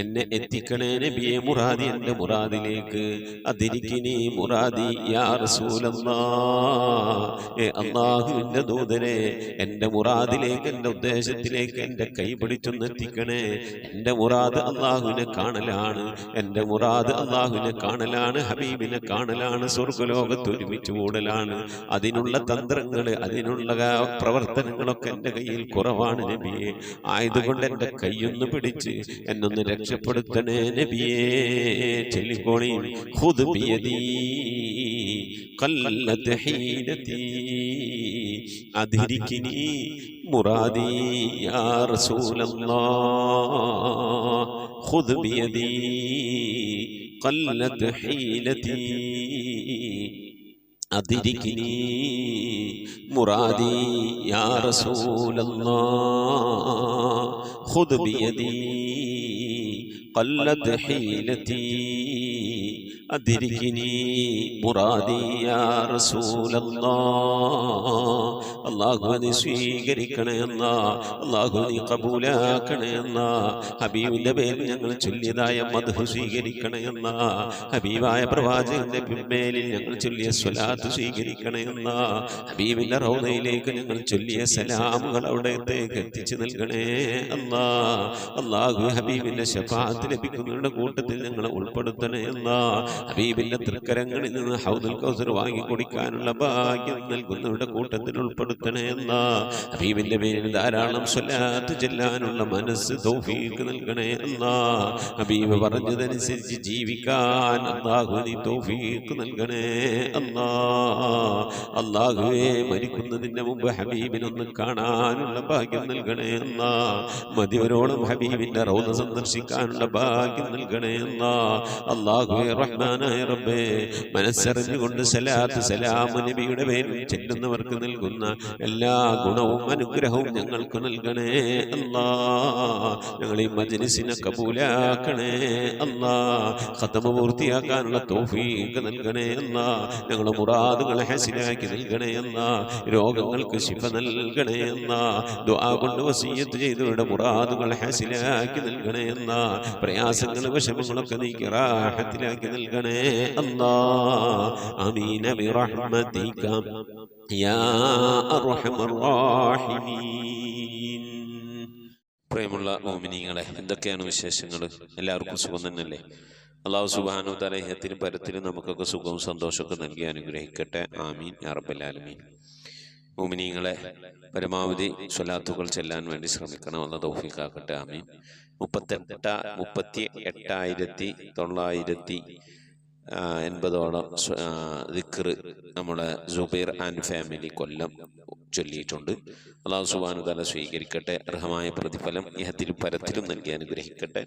എന്നെ എത്തിക്കണേ നബിയെ മുറാദി, എൻ്റെ മുറാദിലേക്ക്. അതിരിക്കിനി മുറാദി യാ റസൂലല്ലാഹ്, അള്ളാഹുവിൻ്റെ ദൂതനെ എൻ്റെ മുറാദിലേക്ക്, എൻ്റെ ഉദ്ദേശത്തിലേക്ക് എൻ്റെ കൈ പിടിച്ചൊന്ന് എത്തിക്കണേ. എൻ്റെ മുറാദ് അള്ളാഹുവിനെ കാണലാണ്, എൻ്റെ മുറാദ് അള്ളാഹുവിനെ കാണലാണ്, ഹബീബിനെ കാണലാണ്, സ്വർഗ്ഗലോകത്ത് ഒരുമിച്ച് കൂടലാണ്. അതിനുള്ള തന്ത്രങ്ങൾ, അതിനുള്ള പ്രവർത്തനങ്ങളൊക്കെ എൻ്റെ കയ്യിൽ കുറവാണ് നബിയെ. ആയതുകൊണ്ട് എൻ്റെ കൈയൊന്ന് പിടിച്ച് എന്നൊന്ന് രക്ഷപ്പെടുത്തണേ നബിയേ. ചൊല്ലിക്കോളി, ഖുദ് ബിയദീ ഖല്ലത് ഹീനതീ അദ്രികിനി മുറാദി യാ റസൂലല്ലാഹ്, ഖുദ് ബിയദീ ഖല്ലത് ഹീനതീ അദ്രികിനി മുറാദി യാ റസൂലല്ലാഹ്, ഖുദ് ബിയദീ ഖല്ലത് ഹീലതീ അദ്രികിനി മുറാദി യാ റസൂലല്ലാഹ്. അല്ലാഹുവേ സ്വീകരിക്കണേ അല്ലാഹ്, അല്ലാഹുവേ ഖബൂലാക്കണേ അല്ലാഹ്. ഹബീബിന്റെ പേരിൽ ഞങ്ങൾ ചൊല്ലിയതായ മദ്ഹ് സ്വീകരിക്കണേ അല്ലാഹ്. ഹബീബായ പ്രവാചകന്റെ മേലിൽ ഞങ്ങൾ ചൊല്ലിയ സ്വലാത്ത് സ്വീകരിക്കണേ അല്ലാഹ്. ഹബീബിന്റെ റൗദയിലേക്ക് ഞങ്ങൾ ചൊല്ലിയ സലാമുകൾ അവിടത്തേക്ക് എത്തിച്ചു നൽകണേ അല്ലാഹ്. അല്ലാഹുവേ ഹബീബിന്റെ ശഫാഅത്ത് ലഭിക്കുന്നവരുടെ കൂട്ടത്തിൽ ഞങ്ങളെ ഉൾപ്പെടുത്തണേ അല്ലാഹ്. ഹബീബിന്റെ തൃക്കരങ്ങളിൽ നിന്ന് ഹൗദുൽ കൗസർ വാങ്ങി കുടിക്കാനുള്ള ഭാഗ്യം നൽകുന്നവരുടെ കൂട്ടത്തിൽ ഉൾപ്പെടുത്തണേ അല്ലാഹ്. ഹബീബിന്റെ പേരിൽ ധാരാളം സ്വലാത്ത് ചെല്ലാനുള്ള മനസ്സ് തൗഫീഖ് നൽകണേ അല്ലാഹ്. ഹബീബ് പറഞ്ഞതനുസരിച്ച് ജീവിക്കാൻ അല്ലാഹു നീ തൗഫീഖ് നൽകണേ അല്ലാഹ്. അല്ലാഹുവേ മരിക്കുന്നതിന് മുമ്പ് ഹബീബിനൊന്ന് കാണാനുള്ള ഭാഗ്യം നൽകണേ അല്ലാഹ്. മതിവരോളം ഹബീബിന്റെ റൗദ സന്ദർശിക്കാനുള്ള ഭാഗ്യം നൽകണേ അല്ലാഹ്. അല്ലാഹുവേ റഹ്മാനായ റബ്ബേ, മനസ്സറിഞ്ഞുകൊണ്ട് സലാത്ത് സലാം നബിയുടെ പേരിൽ ചെല്ലുന്നവർക്ക് നൽകുന്ന എല്ലാ ഗുണവും അനുഗ്രഹവും ഞങ്ങൾക്ക് നൽകണേ അല്ലാഹ്. ഞങ്ങൾ ഈ മജ്ലിസിനെ കബൂലാക്കണേ അല്ലാഹ്. ഖതമ പൂർത്തിയാക്കാനുള്ള തൗഫീഖ് നൽകണേ അല്ലാഹ്. ഞങ്ങളുടെ മുറാദുകളെ ഹസനാക്കി നൽകണേ അല്ലാഹ്. രോഗങ്ങൾക്ക് ശിഫ നൽകണേ അല്ലാഹ്. ദുആ കൊണ്ട് വസിയ്യത്ത് ചെയ്തവരുടെ മുറാദുകൾ ഹസനാക്കി നൽകണേ അല്ലാഹ്. പ്രയാസങ്ങൾ വിഷമങ്ങളൊക്കെ നീക്കി റാഹത്തിലാക്കി നൽകണേ അല്ലാഹ്. ആമീൻ ബിറഹ്മതിക യാ അർഹമർ റഹീമീൻ. പ്രിയമുള്ള മുഅ്മിനീങ്ങളെ, എന്തൊക്കെയാണ് വിശേഷങ്ങൾ? എല്ലാവർക്കും സുഖം തന്നെയല്ലേ? അല്ലാഹു സുബ്ഹാനഹു വ തആല ഇഹത്തിലും പരത്തിലും നമുക്കൊക്കെ സുഖവും സന്തോഷമൊക്കെ നൽകി അനുഗ്രഹിക്കട്ടെ. ആമീൻ യാ റബ്ബൽ ആലമീൻ. മുഅ്മിനീങ്ങളെ, പരമാവധി സ്വലാത്തുകൾ ചെല്ലാൻ വേണ്ടി ശ്രമിക്കണം. അല്ലാഹു തൗഫീഖ് ആക്കട്ടെ. ആമീൻ. 38,980 ദിക്ർ നമ്മുടെ സുബൈർ ആൻഡ് ഫാമിലി കൊല്ലം ചൊല്ലിയിട്ടുണ്ട്. അല്ലാഹു സുബ്ഹാനഹു വ തആല സ്വീകരിക്കട്ടെ. അർഹമായ പ്രതിഫലം ഇഹത്തിലും പരത്തിലും നൽകി അനുഗ്രഹിക്കട്ടെ.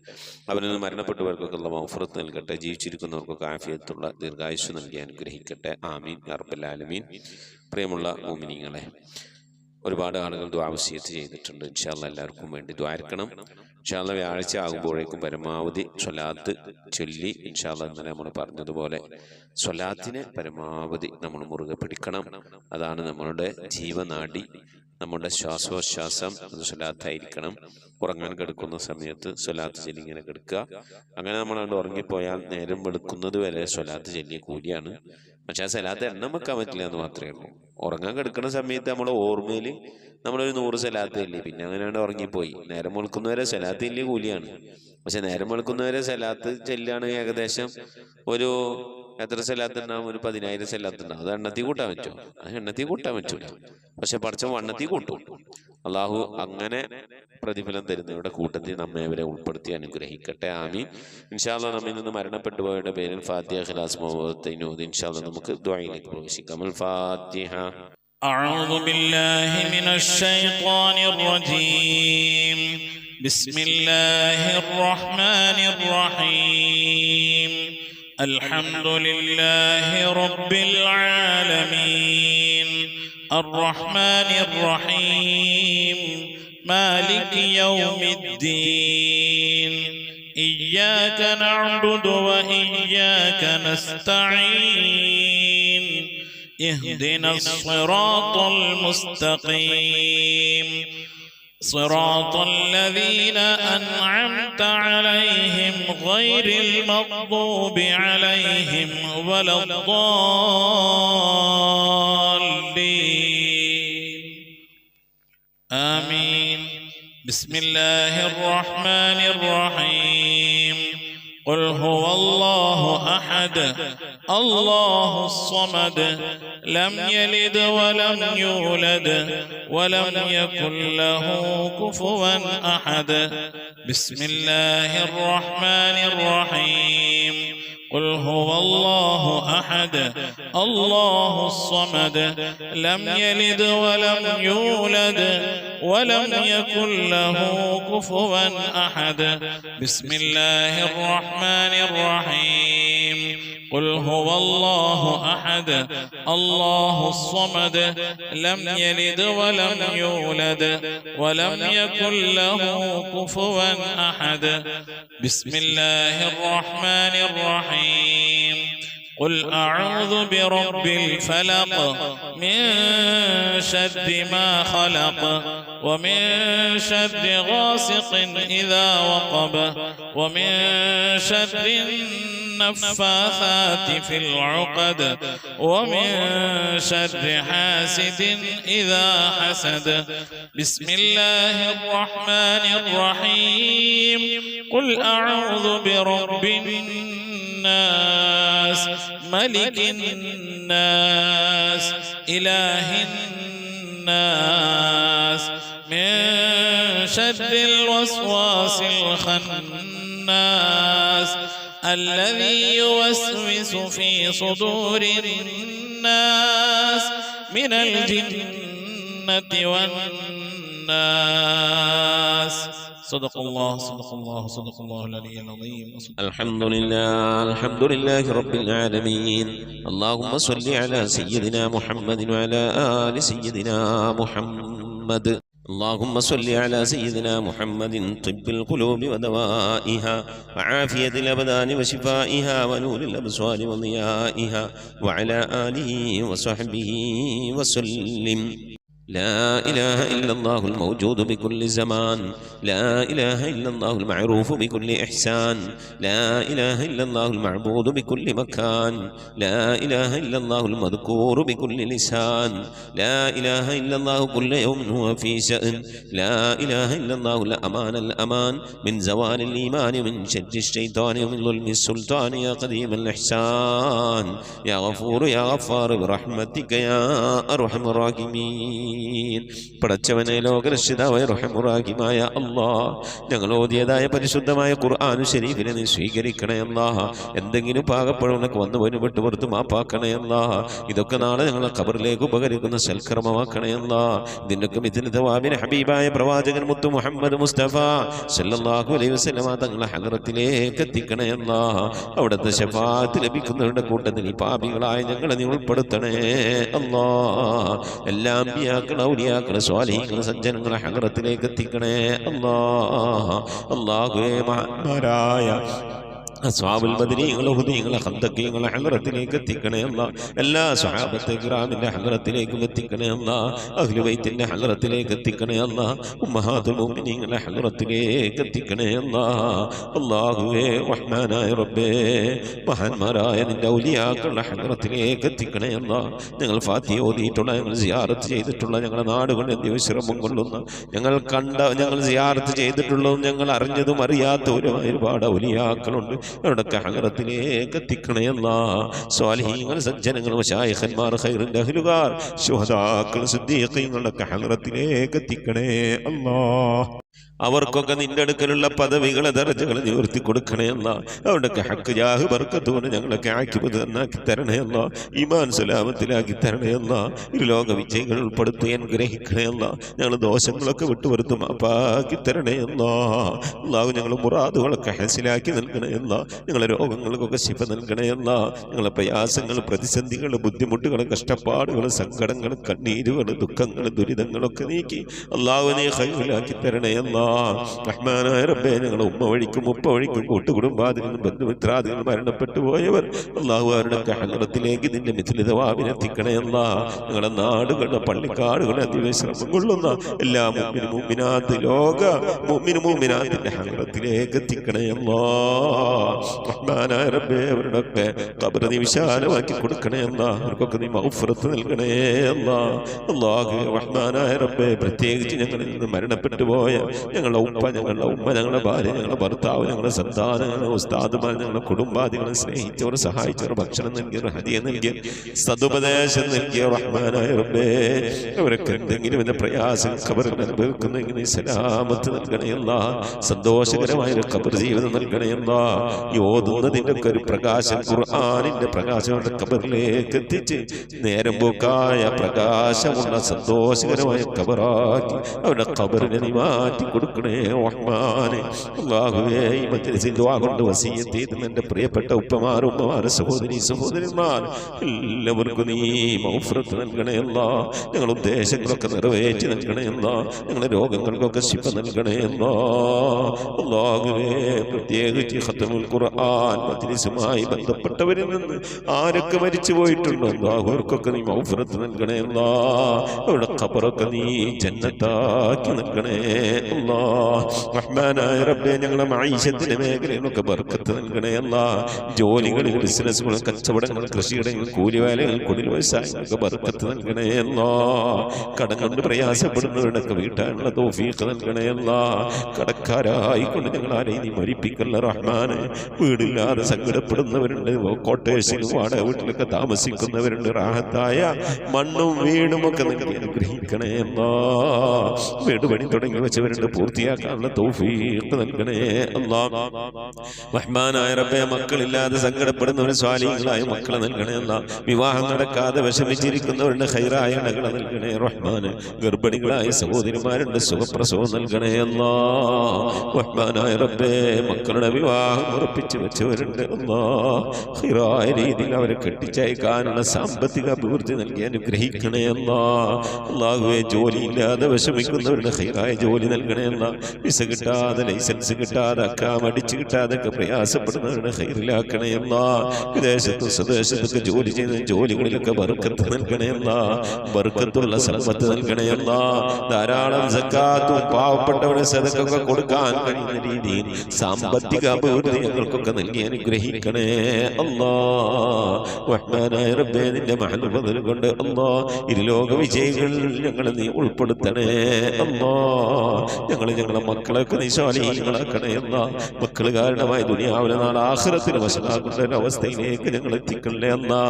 അവരിൽ നിന്ന് മരണപ്പെട്ടവർക്കൊക്കെ അല്ലാഹു മഗ്ഫിറത്ത് നൽകട്ടെ. ജീവിച്ചിരിക്കുന്നവർക്കൊക്കെ ആഫിയത്തുള്ള ദീർഘായുസ്സ് നൽകി അനുഗ്രഹിക്കട്ടെ. ആമീൻ യാ റബ്ബൽ ആലമീൻ. പ്രിയമുള്ള മുഅ്മിനീങ്ങളെ, ഒരുപാട് ആളുകൾ ദുആ വസിയത്ത് ചെയ്തിട്ടുണ്ട്. ഇൻഷാ അല്ലാഹ് എല്ലാവർക്കും വേണ്ടി ദ്വാരക്കണം. ഇൻഷാ അല്ലാഹ് വ്യാഴാഴ്ച ആകുമ്പോഴേക്കും പരമാവധി സ്വലാത്ത് ചൊല്ലി ഇൻഷാ അല്ലാഹ് ഇന്നലെ നമ്മൾ പറഞ്ഞതുപോലെ സ്വലാത്തിനെ പരമാവധി നമ്മൾ മുറുകെ പിടിക്കണം. അതാണ് നമ്മളുടെ ജീവനാഡി, നമ്മുടെ ശ്വാസോച്ഛ്വാസം അത് സ്വലാത്തായിരിക്കണം. ഉറങ്ങാൻ കിടക്കുന്ന സമയത്ത് സ്വലാത്ത് ചൊല്ലി ഇങ്ങനെ കിടക്കുക. അങ്ങനെ നമ്മളാണ്ട് ഉറങ്ങിപ്പോയാൽ നേരം വെളുക്കുന്നത് വരെ സ്വലാത്ത് ചൊല്ലിയ കൂലിയാണ്. പക്ഷെ ആ സ്വലാത്ത് എണ്ണം വെക്കാൻ പറ്റില്ല എന്ന് മാത്രമേ ഉള്ളൂ. ഉറങ്ങാൻ കിടക്കുന്ന സമയത്ത് നമ്മളെ ഓർമ്മയിൽ നമ്മളൊരു 100 സ്വലാത്ത് ചൊല്ലി, പിന്നെ അങ്ങനെയാണ്ട് ഉറങ്ങിപ്പോയി. നേരം വെളുക്കുന്നവരെ സ്വലാത്ത് ചൊല്ലിയ കൂലിയാണ്. പക്ഷെ നേരം വെളുക്കുന്നവരെ സ്വലാത്ത് ചൊല്ലുകയാണെങ്കിൽ ഏകദേശം ഒരു എത്ര സ്വലാത്ത് ഉണ്ടാവും? ഒരു 10,000 സ്വലാത്ത് ഉണ്ടാവും. അത് എണ്ണത്തിൽ കൂട്ടാൻ പറ്റുമോ? അത് എണ്ണത്തിൽ കൂട്ടാൻ പറ്റൂല. പക്ഷെ പഠിച്ച വണ്ണത്തിൽ കൂട്ടും. അള്ളാഹു അങ്ങനെ പ്രതിഫലം തരുന്നവരുടെ കൂട്ടത്തിൽ നമ്മെ അവരെ ഉൾപ്പെടുത്തി അനുഗ്രഹിക്കട്ടെ. ആമീൻ. ഇൻഷാ അല്ലാഹ് നമ്മിൽ നിന്ന് മരണപ്പെട്ടു പോയവരുടെ പേരിൽ ഫാത്തിഹ, ഇഖ്ലാസ്, മുഅവ്വദത്തൈൻ ഓതി ഇൻഷാ അല്ലാഹ് നമുക്ക് ദുആയിലേക്ക് പ്രവേശിക്കാം. അൽ ഫാത്തിഹ. أعوذ بالله من الشيطان الرجيم. بسم الله الرحمن الرحيم. الحمد لله رب العالمين. الرحمن الرحيم. مالك يوم الدين. إياك نعبد وإياك نستعين. اهدنا الصراط المستقيم. صراط الذين أنعمت عليهم غير المغضوب عليهم ولا الضالين آمين. بسم الله الرحمن الرحيم. قل هو الله أحد الله الصمد لم يلد ولم يولد ولم يكن له كفوا أحد. بسم الله الرحمن الرحيم. قل هو الله أحد الله الصمد لم يلد ولم يولد ولم يكن له كفوا أحد. بسم الله الرحمن الرحيم. قل هو الله أحد الله الصمد لم يلد ولم يولد ولم يكن له كفوا أحد. بسم الله الرحمن الرحيم. قل أعوذ برب الفلق من شر ما خلق ومن شر غاسق إذا وقب ومن شر النفاثات في العقد ومن شر حاسد إذا حسد. بسم الله الرحمن الرحيم. قل أعوذ برب الناس ملك الناس إله الناس من شر الوسواس الخناس الذي يوسوس في صدور الناس من الجنة والناس. صدق الله صدق الله صدق الله العلي العظيم. الحمد لله رب العالمين. اللهم صل على سيدنا محمد وعلى آل سيدنا محمد. اللهم صل على سيدنا محمد طب القلوب ودوائها وعافية الأبدان وشفائها ونور الأبصار وضيائها وعلى آله وصحبه وسلم. لا إله إلا الله الموجود بكل زمان. لا إله إلا الله المعروف بكل إحسان. لا إله إلا الله المعبود بكل مكان. لا إله إلا الله المذكور بكل لسان. لا إله إلا الله كل يوم هو في شأن. لا إله إلا الله الأمان الأمان من زوال الإيمان من شر الشيطان ومن ظلم السلطان. يا قديم الإحسان يا غفور يا غفار برحمتك يا أرحم الراحمين. പടച്ചവനെ ലോകരക്ഷിതാവായ റഹ്മാനായ അല്ലാഹ്, ഞങ്ങൾ ഓതിയതായ പരിശുദ്ധമായ ഖുർആൻ ശരീഫിനെ നീ സ്വീകരിക്കണേ അല്ലാഹ്. എന്തെങ്കിലും പാകപ്പഴവനൊക്കെ വന്നു പോയി വിട്ടു പുറത്ത് മാപ്പാക്കണേ അല്ലാഹ്. ഇതൊക്കെ നാളെ ഞങ്ങളെ ഖബറിലേക്ക് ഉപകരിക്കുന്ന സൽക്കർമ്മമാക്കണേ അല്ലാഹ്. ഇതിനൊക്കെ ഇതിന് തവാബിന് ഹബീബായ പ്രവാചകൻ മുത്തു മുഹമ്മദ് മുസ്തഫ സല്ലല്ലാഹു അലൈഹി വസല്ലമ തങ്ങളെ ഹദറത്തിലേക്ക് എത്തിക്കണേ അല്ലാഹ്. അവിടുത്തെ ശഫാഅത്ത് ലഭിക്കുന്നവരുടെ കൂട്ടത്തിൽ ഈ പാപികളായ ഞങ്ങളെ നീ ഉൾപ്പെടുത്തണേ അല്ലാഹ്. എല്ലാം ഔലിയാക്കളെ സ്വാലിഹീങ്ങളെ സജ്ജനങ്ങളെ ഹദറത്തിലേക്ക് എത്തിക്കണേ അല്ലാഹ്. അല്ലാഹുവേ, മഹാന്മാരായ അസ്ഹാബുൽ ബദരീങ്ങളെ ഹുദീങ്ങളെ ഖന്തഖീങ്ങളെ ഹദറത്തിലേക്ക് എത്തിക്കണേ അല്ലാഹ്. എല്ലാ സ്വഹാബത്തെ കിറാമിന്റെ ഹദറത്തിലേക്കും എത്തിക്കണേ അല്ലാഹ്. അഹ്ലു ബൈത്തിന്റെ ഹദറത്തിലേക്ക് എത്തിക്കണേ അല്ലാഹ്. ഉമ്മഹാത്തുൽ മുഅ്മിനീങ്ങളെ ഹദറത്തിലേക്ക് എത്തിക്കണേ അല്ലാഹ്. അല്ലാഹുവേ, റഹ്മാനായ റബ്ബേ, മഹാന്മാരായ നിന്റെ ഔലിയാക്കളുടെ ഹദറത്തിലേക്ക് എത്തിക്കണേ അല്ലാഹ്. ഞങ്ങൾ ഫാത്തിഹ ഓതിയിട്ടുള്ള, ഞങ്ങൾ സിയാറത്ത് ചെയ്തിട്ടുള്ള, ഞങ്ങളുടെ നാടുകളിൽ വിശ്രമം കൊള്ളുന്ന, ഞങ്ങൾ സിയാറത്ത് ചെയ്തിട്ടുള്ളതും ഞങ്ങൾ അറിഞ്ഞതും അറിയാത്തവരുമായ ഒരുപാട് ഔലിയാക്കളുണ്ട്. അവരുടെയൊക്കെ ഹദറത്തിലേക്ക് എത്തിക്കണേ അല്ലാഹ്. സ്വാലിഹീങ്ങൾ, സജ്ജനങ്ങൾ, മശായിഖന്മാർ, ഖൈറിന്റെ അഹ്ലുകാർ, ശുഹദാക്കൾ, സിദ്ദീഖീങ്ങളുടെ ഹദറത്തിലേക്ക് എത്തിക്കണേ അല്ലാഹ്. അവർക്കൊക്കെ നിന്റെ അടുക്കലുള്ള പദവികളെ ദർജകളെ നിവർത്തി കൊടുക്കണേ അല്ലാഹ്. അവരുടെയൊക്കെ ഹക്ക് ജാഹ് ബർക്കത്ത് കൊണ്ട് ഞങ്ങളൊക്കെ ആക്കി തരണേ അല്ലാഹ്. ഈമാൻ സലാമത്തിലാക്കി തരണേ അല്ലാഹ്. ഇരുലോക വിജയികൾ ഉൾപ്പെടുത്തി അനുഗ്രഹിക്കണേ അല്ലാഹ്. ഞങ്ങൾ ദോഷങ്ങളൊക്കെ വിട്ടുവരുത്തും മാപ്പാക്കി തരണേ അല്ലാഹ്. അല്ലാഹു ഞങ്ങൾ മുറാദുകളൊക്കെ ഹസിലാക്കി നൽകണേ അല്ലാഹ്. ഞങ്ങളെ രോഗങ്ങൾക്കൊക്കെ ശിഫ നൽകണേ അല്ലാ. ഞങ്ങളെ പ്രയാസങ്ങൾ, പ്രതിസന്ധികൾ, ബുദ്ധിമുട്ടുകൾ, കഷ്ടപ്പാടുകൾ, സങ്കടങ്ങൾ, കണ്ണീരുകൾ, ദുഃഖങ്ങൾ, ദുരിതങ്ങളൊക്കെ നീക്കി അല്ലാഹുവിനെ ഖൈറിലാക്കി തരണേ അല്ലാ. റഹ്മാനായ റബ്ബേ, ഞങ്ങളെ ഉമ്മ വഴിക്കും ഉപ്പ വഴിക്കും കൂട്ടുകുടുംബാദികളും ബന്ധുമിത്രാദികളും മരണപ്പെട്ടു പോയവർ അല്ലാഹു അവരുടെ ഹദ്റത്തിലേക്ക് നിന്റെ മിഥിലിതവാവിനെ എത്തിക്കണേ അല്ലാ. ഞങ്ങളുടെ നാടുകളുടെ പള്ളിക്കാടുകളെ അതിവിശ്രമം കൊള്ളുന്ന എല്ലാ മുഅ്മിനും മുഅ്മിനാത്ത് ലോക മുഅ്മിനും മുഅ്മിനാത്തിന്റെ ഹദ്റത്തിലേക്ക് എത്തിക്കണേ അല്ലാ. റഹ്മാനായ റബ്ബേ, അവരുടെയൊക്കെ ഖബർ നീ വിശാലമാക്കി കൊടുക്കണേ അല്ലാ. അവർക്കൊക്കെ നീ മഗ്ഫിറത്ത് നൽകണേ അല്ലാ. അല്ലാഹു റഹ്മാനായ റബ്ബേ, പ്രത്യേകിച്ച് ഞങ്ങളിൽ നിന്ന് മരണപ്പെട്ടു പോയ ഞങ്ങളുടെ ഉപ്പ, ഞങ്ങളുടെ ഉമ്മ, ഞങ്ങളുടെ ഭാര്യ, ഞങ്ങളുടെ ഭർത്താവ്, ഞങ്ങളുടെ സന്താനം, ഞങ്ങളുടെ ഉസ്താദുമാർ, ഞങ്ങളുടെ കുടുംബാദികളെ സ്നേഹിച്ചവർ, സഹായിച്ചവർ, ഭക്ഷണം നൽകിയവർ, ഹദിയ നൽകിയ, സദുപദേശം നൽകിയ റഹ്മാനായ റബ്ബേ, അവരൊക്കെ എന്തെങ്കിലും എന്ന പ്രയാസം ഖബറിൽ അനുഭവിക്കുന്നെങ്കിൽ സലാമത്ത് നൽകണയല്ല. സന്തോഷകരമായ ഒരു ഖബർ ജീവിതം നൽകണയല്ല. ഈ ഓതുന്നതിൻ്റെ ഒക്കെ ഒരു പ്രകാശം, ഖുർആനിന്റെ പ്രകാശം അവരുടെ ഖബറിലേക്ക് എത്തിച്ച് നേരം പോക്കായ പ്രകാശമുള്ള സന്തോഷകരമായ ഖബറാക്കി അവരുടെ ഖബറിനെ നീ മാറ്റി കൊടുക്കണേ റഹ്മാനെ. അല്ലാഹുവേ, ഈ മജ്‌ലിസിൽ ദുആ കൊണ്ട് വസിയത്ത് ചെയ്ത എൻ്റെ പ്രിയപ്പെട്ട ഉപ്പമാർ, ഉമ്മമാർ, സഹോദരി സഹോദരന്മാർ എല്ലാവർക്കും നീ മഗ്ഫിറത്ത് നൽകണേ അല്ലാ. ഞങ്ങളുടെ ഉദ്ദേശങ്ങളൊക്കെ നിറവേറ്റി നൽകണേ അല്ലാ. ഞങ്ങളുടെ രോഗങ്ങൾക്കൊക്കെ ശിഫ നൽകണേ അല്ലാ. അല്ലാഹുവേ, പ്രത്യേകിച്ച് ഖത്മുൽ ഖുർആൻ മജ്‌ലിസുമായി ബന്ധപ്പെട്ടവരിൽ നിന്ന് ആരൊക്കെ മരിച്ചു പോയിട്ടുണ്ടോ അല്ലാഹു അവർക്കൊക്കെ നീ മഗ്ഫിറത്ത് നൽകണേ അല്ലാ. അവരുടെ ഖബറൊക്കെ നീ ജന്നത്താക്കി നൽകണേ അല്ലാ. റഹ്മാനായ റബ്ബേ, ഞങ്ങളുടെ മഈശത്തിന്റെ മേഖലയിലൊക്കെ ബർക്കത്ത് നൽകണേ അല്ലാ. ജോലികളിൽ, ബിസിനസ്സുകൾ, കച്ചവടങ്ങൾ, കൃഷിയിടങ്ങൾ, കൂലിവേലകൾ, കുടിൽ വ്യവസായങ്ങൾക്ക് ബർക്കത്ത് നൽകണേ അല്ലാ. കടം കൊണ്ട് പ്രയാസപ്പെടുന്നവരുടെയൊക്കെ വീട്ടാനുള്ള തൗഫീഖ് നൽകണേ അല്ലാ. കടക്കാരായിക്കൊണ്ട് ഞങ്ങൾ ആരെയും നീ മരിപ്പിക്കല്ല റഹ്മാനെ. വീടില്ലാതെ സങ്കടപ്പെടുന്നവരുണ്ട്, കോട്ടേഴ്സിലും വാടക വീട്ടിലൊക്കെ താമസിക്കുന്നവരുണ്ട്. റാഹത്തായ മണ്ണും വീടും ഒക്കെ നൽകി അനുഗ്രഹിക്കണേ അല്ലാ. വീട് പണി തുടങ്ങി വെച്ചവരുണ്ട്, പൂർത്തിയാക്കാനുള്ള തൗഫീഖ് നൽകണേ അല്ലാ. റഹ്മാനായ റബ്ബേ, മക്കളില്ലാതെ സങ്കടപ്പെടുന്നവർ സ്വാലിഹീങ്ങളായ മക്കളെ നൽകണേ അല്ലാ. വിവാഹം നടക്കാതെ വിഷമിച്ചിരിക്കുന്നവരുടെ ഖൈറായ ഇണകളെ നൽകണേ റഹ്മാന്. ഗർഭിണികളായ സഹോദരിമാരുണ്ട്, സുഖപ്രസവം നൽകണേ അല്ലാ. റഹ്മാനായ റബ്ബേ, മക്കളുടെ വിവാഹം ഉറപ്പിച്ചു വെച്ചവരുണ്ട് അല്ലാ. ഖൈറായ രീതിയിൽ അവരെ കെട്ടിച്ചയക്കാനുള്ള സാമ്പത്തിക അഭിവൃദ്ധി നൽകി അനുഗ്രഹിക്കണേ അല്ലാ. അല്ലാഹുവേ, ജോലിയില്ലാതെ വിഷമിക്കുന്നവരുടെ ഖൈറായ ജോലി നൽകണേ അല്ലാ. വിസ കിട്ടാതെ, ലൈസൻസ് കിട്ടാതെ, അക്കാം അടിച്ചു കിട്ടാതൊക്കെ പ്രയാസപ്പെടുന്നവരുടെ ഖൈറിലാക്കണേ അല്ലാ. വിദേശത്തും സ്വദേശത്തൊക്കെ ജോലി ചെയ്യുന്ന ജോലികളിലൊക്കെ ബർക്കത്ത് നൽകണേ അല്ലാ. ബർക്കത്തുള്ള സമ്പത്ത് നൽകണേ അല്ലാ. ധാരാളം സക്കാത്തും പാവപ്പെട്ടവരെ സദഖയൊക്കെ കൊടുക്കാൻ കഴിയുന്ന രീതിയിൽ സാമ്പത്തിക അഭിവൃദ്ധി ഞങ്ങൾക്കൊക്കെ നൽകി അനുഗ്രഹിക്കണേ അല്ലാ. റഹ്മാനായ റബ്ബേ, നിന്റെ മഹൽ ഫദ്ൽ കൊണ്ട് അല്ലാ ഇരുലോക വിജയികൾ ഞങ്ങളെ നീ ഉൾപ്പെടുത്തണേ അല്ലാ. ഞങ്ങളുടെ മക്കളൊക്കെ നീ സ്വാലിഹീങ്ങളാക്കണേ അല്ലാ. മക്കൾ കാരണമായി ദുനിയാവിലെ നാളെ ആഖിറത്തിൽ വശനാകുന്ന ഒരവസ്ഥയിലേക്ക് ഞങ്ങൾ എത്തിക്കണേ അല്ലാ.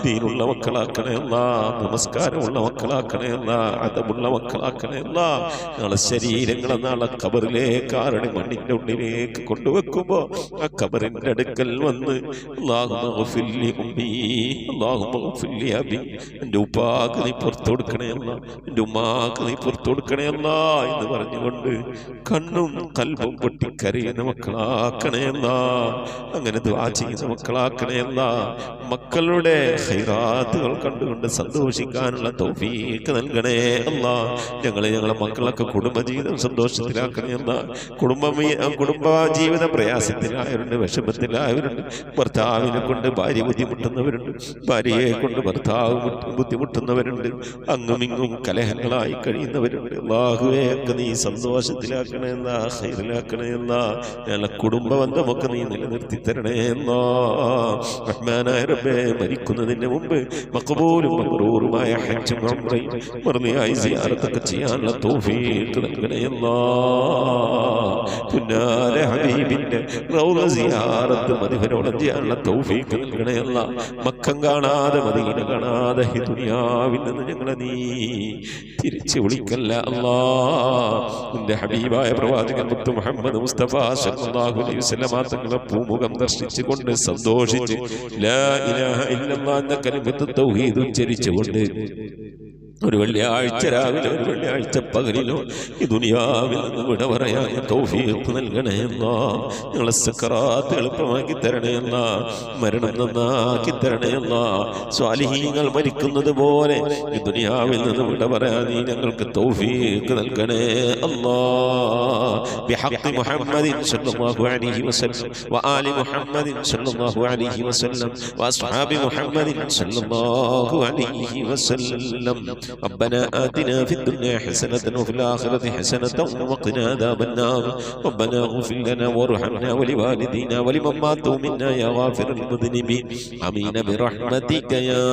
ദീനുള്ള മക്കളാക്കണേ അല്ലാ. നമസ്കാരമുള്ള മക്കളാക്കണേ അല്ലാ. അദബുള്ള മക്കളാക്കണേ അല്ലാ. ഞങ്ങളുടെ ശരീരങ്ങളെ നാളെ ഖബറിലേക്ക് ആരുടെ മണ്ണിന്റെ ഉള്ളിലേക്ക് കൊണ്ടുവെക്കുമ്പോ ആ ഖബറിന്റെ അടുക്കൽ വന്ന് എന്റെ ഉപ്പാക്ക് നീ പുറത്തു കൊടുക്കണേ അല്ലാ, എന്റെ ഉമ്മാക്ക് നീ പുറത്തു കൊടുക്കണേ അല്ലാ എന്ന് പറഞ്ഞുകൊണ്ട് കണ്ണും കൽബും പൊട്ടിക്കരയുന്ന മക്കളാക്കണേ അല്ലാ. അങ്ങനെ ദുആ ചെയ്യുന്ന മക്കളാക്കണേ അല്ലാ. മക്കളുടെ ഖൈറാത്തുകൾ കണ്ടുകൊണ്ട് സന്തോഷിക്കാനുള്ള തൗഫീഖ് നൽകണേ അല്ലാ. ഞങ്ങളുടെ മക്കളൊക്കെ കുടുംബജീവിതം സന്തോഷത്തിലാക്കണേ അല്ലാ. കുടുംബ ജീവിത പ്രയാസത്തിലായവരുണ്ട്, വിഷമത്തിലായവരുണ്ട്. ഭർത്താവിനെ കൊണ്ട് ഭാര്യ ബുദ്ധിമുട്ടുന്നവരുണ്ട്, ഭാര്യയെ കൊണ്ട് ഭർത്താവ് ബുദ്ധിമുട്ടുന്നവരുണ്ട്. അങ്ങുമിങ്ങും കലഹങ്ങളായി കഴിയുന്നവരുണ്ട്. അല്ലാഹുവേ, ഒക്കെ നീ സന്തോഷത്തിലാക്കണേ എന്നാ, ഖൈറിലാക്കണേ എന്നാ. ഞങ്ങളുടെ കുടുംബ ബന്ധമൊക്കെ നീ നിലനിർത്തി തരണേ എന്നാ. റഹ്മാനായ റബ്ബേ, മരിക്കുന്നതിന് മുമ്പ് മഖബൂലും മബ്റൂറുമായ ഹജ്ജും ഉംറയും മർദിയായി സിയാറത്തൊക്കെ ചെയ്യാനുള്ള തൗഫീഖ് നൽകണേ എന്നാ. പുന്നാര ഹബീബിന്റെ റൗള സിയാറത്ത് മദിഹരോളം ചെയ്യാനുള്ള തൗഫീഖ് നൽകണേ അല്ലാ. മക്കം കാണാതെ, മദീന കാണാതെ ഈ ദുനിയാവിൽ നിന്ന് ഞങ്ങളെ നീ തിരിച്ചു വിളിക്കല്ല അല്ലാ. നിന്റെ ഹബീബായ പ്രവാചകൻ മുത്ത് മുഹമ്മദ് മുസ്തഫ സല്ലല്ലാഹു അലൈഹി വസല്ലം തങ്ങളെ പൂമുഖം ദർശിച്ചുകൊണ്ട് സന്തോഷിച്ച് ലാ ഇലാഹ ഇല്ലല്ലാഹ് എന്ന കലിമത്ത് തൗഹീദ് ഉച്ചരിച്ചുകൊണ്ട് ഒരു വെള്ളിയാഴ്ച രാവിലെ ഒരു വെള്ളിയാഴ്ച പകലിലോ ഈ ദുനിയാവിൽ നിന്ന് വിട പറയാൻ തൗഫീഖ് നൽകണേ അല്ലാഹ്. ഞങ്ങളെ സക്കറാത്ത് എളുപ്പമാക്കി തരണേ അല്ലാഹ്. മരണം നന്നാക്കി തരണേ അല്ലാഹ്. സ്വാലിഹീങ്ങൾ മരിക്കുന്നത് പോലെ ഈ ദുനിയാവിൽ നിന്ന് വിട പറയാൻ നീ ഞങ്ങൾക്ക് തൗഫീഖ് നൽകണേ അല്ലാഹ്. ബിഹഖ് മുഹമ്മദിൻ സ്വല്ലല്ലാഹു അലൈഹി വസല്ലം വആലി മുഹമ്മദിൻ സ്വല്ലല്ലാഹു അലൈഹി വസല്ലം വഅസ്ഹാബി മുഹമ്മദിൻ സ്വല്ലല്ലാഹു അലൈഹി വസല്ലം. ربنا آتنا في الدنيا حسنة وفي الآخرة حسنة وقنا عذاب النار. ربنا اغفر لنا وارحمنا ولوالدينا ولمن ماتوا منا يا غافر المذنبين. آمين برحمتك يا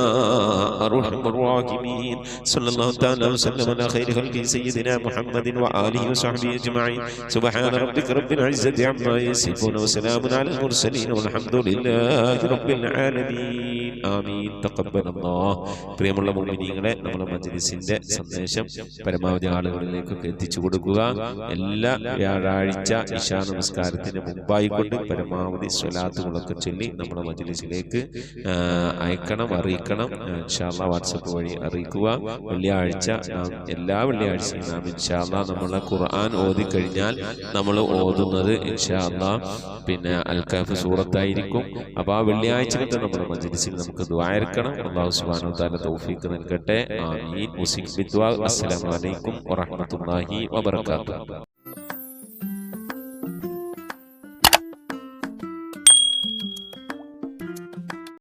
أرحم الراحمين. صلى الله تعالى وسلم على خير خلقه سيدنا محمد وآله وصحبه أجمعين. سبحان ربك رب العزة عما يصفون وسلام على المرسلين والحمد لله رب العالمين. آمين. تقبل الله. പ്രിയമുള്ള മുഅ്മിനീങ്ങളെ, നമ്മുടെ മജ്‌ലിസിന്റെ സന്ദേശം പരമാവധി ആളുകളിലേക്കൊക്കെ എത്തിച്ചു കൊടുക്കുക. എല്ലാ വ്യാഴാഴ്ച ഇശാ നമസ്കാരത്തിന് മുമ്പായിക്കൊണ്ട് പരമാവധി സ്വലാത്തുകളൊക്കെ ചൊല്ലി നമ്മുടെ മജ്‌ലിസിലേക്ക് അയക്കണം, അറിയിക്കണം. ഇൻഷാ അല്ലാഹ് വാട്സപ്പ് വഴി അറിയിക്കുക. വെള്ളിയാഴ്ച എല്ലാ വെള്ളിയാഴ്ചയും നാം ഇൻഷാ അല്ലാഹ് നമ്മളെ ഖുർആൻ ഓതിക്കഴിഞ്ഞാൽ നമ്മൾ ഓതുന്നത് ഇൻഷാ അല്ലാഹ് പിന്നെ അൽ കഹ്ഫ് സൂറത്തായിരിക്കും. അപ്പോൾ ആ വെള്ളിയാഴ്ചത്തെ നമ്മുടെ മജ്‌ലിസിൽ നമുക്ക് ദുആ ഇറക്കണം. അല്ലാഹു സുബ്ഹാനഹു വ തആല തൗഫീഖ് നൽകട്ടെ. ആമീൻ. മുസ്ലിം ബിദ്വാ. അസ്സലാമു അലൈക്കും വറഹ്മത്തുള്ളാഹി വബറകാതുഹു.